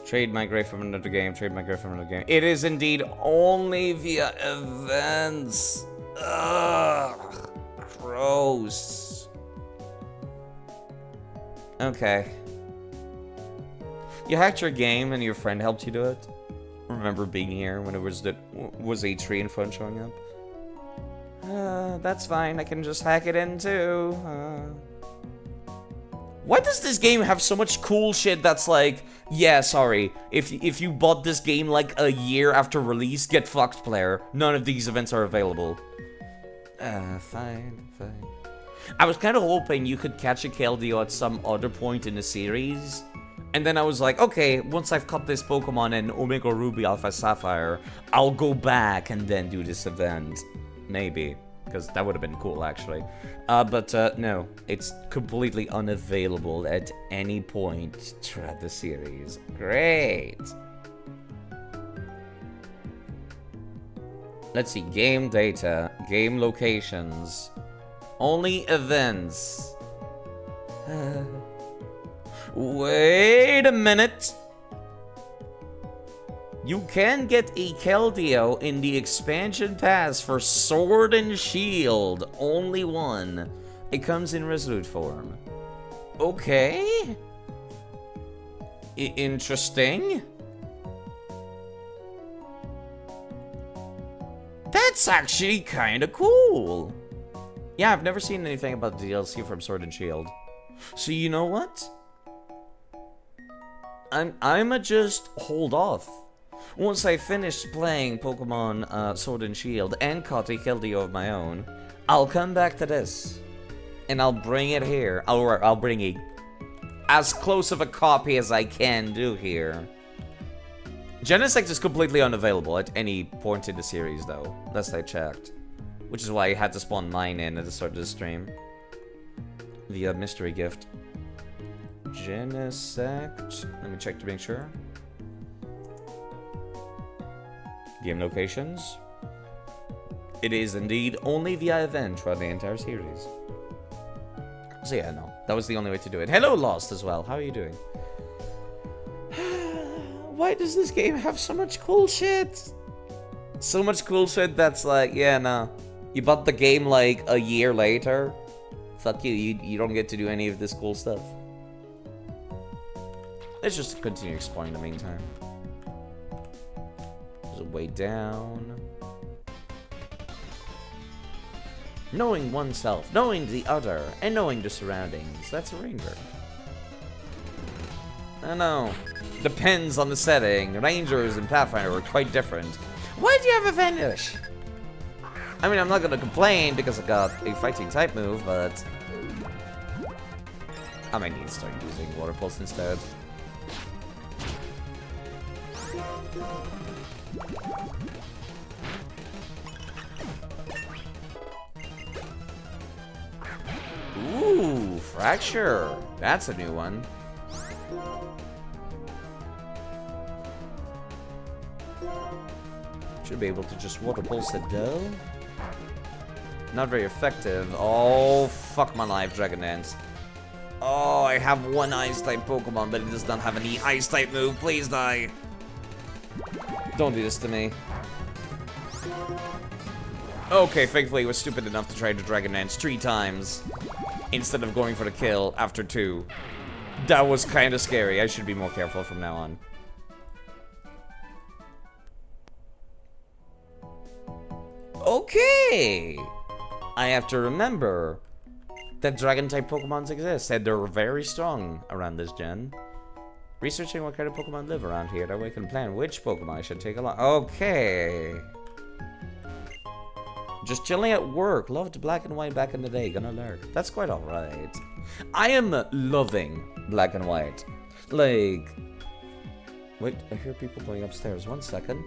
Trade migrate from another game. Trade migrate from another game. It is indeed only via events. Ugh. Gross. Okay. You hacked your game and your friend helped you do it? Remember being here when it was a tree in front showing up? That's fine. I can just hack it in too. Why does this game have so much cool shit that's like, yeah, sorry, if you bought this game like a year after release, get fucked, player. None of these events are available. Fine. I was kind of hoping you could catch a Keldeo at some other point in the series. And then I was like, okay, once I've caught this Pokemon in Omega Ruby Alpha Sapphire, I'll go back and then do this event. Maybe. Because that would have been cool, actually. But no, it's completely unavailable at any point throughout the series. Great! Let's see, game data, game locations, only events. Wait a minute! You can get a Keldeo in the expansion pass for Sword and Shield. Only one. It comes in Resolute form. Okay. Interesting. That's actually kind of cool. Yeah, I've never seen anything about the DLC from Sword and Shield. So you know what? I'ma just hold off. Once I finish playing Pokemon Sword and Shield and caught a Keldeo of my own, I'll come back to this. And I'll bring it here. I'll bring a as close of a copy as I can do here. Genesect is completely unavailable at any point in the series, though. Last I checked. Which is why I had to spawn mine in at the start of the stream. Via mystery gift. Genesect. Let me check to make sure. Game locations. It is indeed only via event throughout the entire series. So yeah, no. That was the only way to do it. Hello, Lost, as well. How are you doing? Why does this game have so much cool shit? So much cool shit that's like, yeah, no. You bought the game like a year later. Fuck you, you don't get to do any of this cool stuff. Let's just continue exploring in the meantime. There's a way down. Knowing oneself, knowing the other, and knowing the surroundings. That's a ranger. I know. Depends on the setting. Rangers and Pathfinder are quite different. Why do you have a Vanish? I mean, I'm not gonna complain because I got a fighting type move, but I might need to start using Water Pulse instead. Ooh, Fracture. That's a new one. Should be able to just Water Pulse it though. Not very effective. Oh, fuck my life, Dragon Dance. Oh, I have one Ice-type Pokemon, but it does not have any Ice-type move. Please die. Don't do this to me. Okay, thankfully, he was stupid enough to try to Dragon Dance 3 times instead of going for the kill after 2. That was kind of scary. I should be more careful from now on. Okay! I have to remember that Dragon-type Pokemons exist, and they're very strong around this gen. Researching what kind of Pokemon live around here, that way I can plan which Pokemon I should take along. Okay. Just chilling at work. Loved Black and White back in the day. Gonna lurk. That's quite alright. I am loving Black and White. Like... Wait, I hear people going upstairs. 1 second.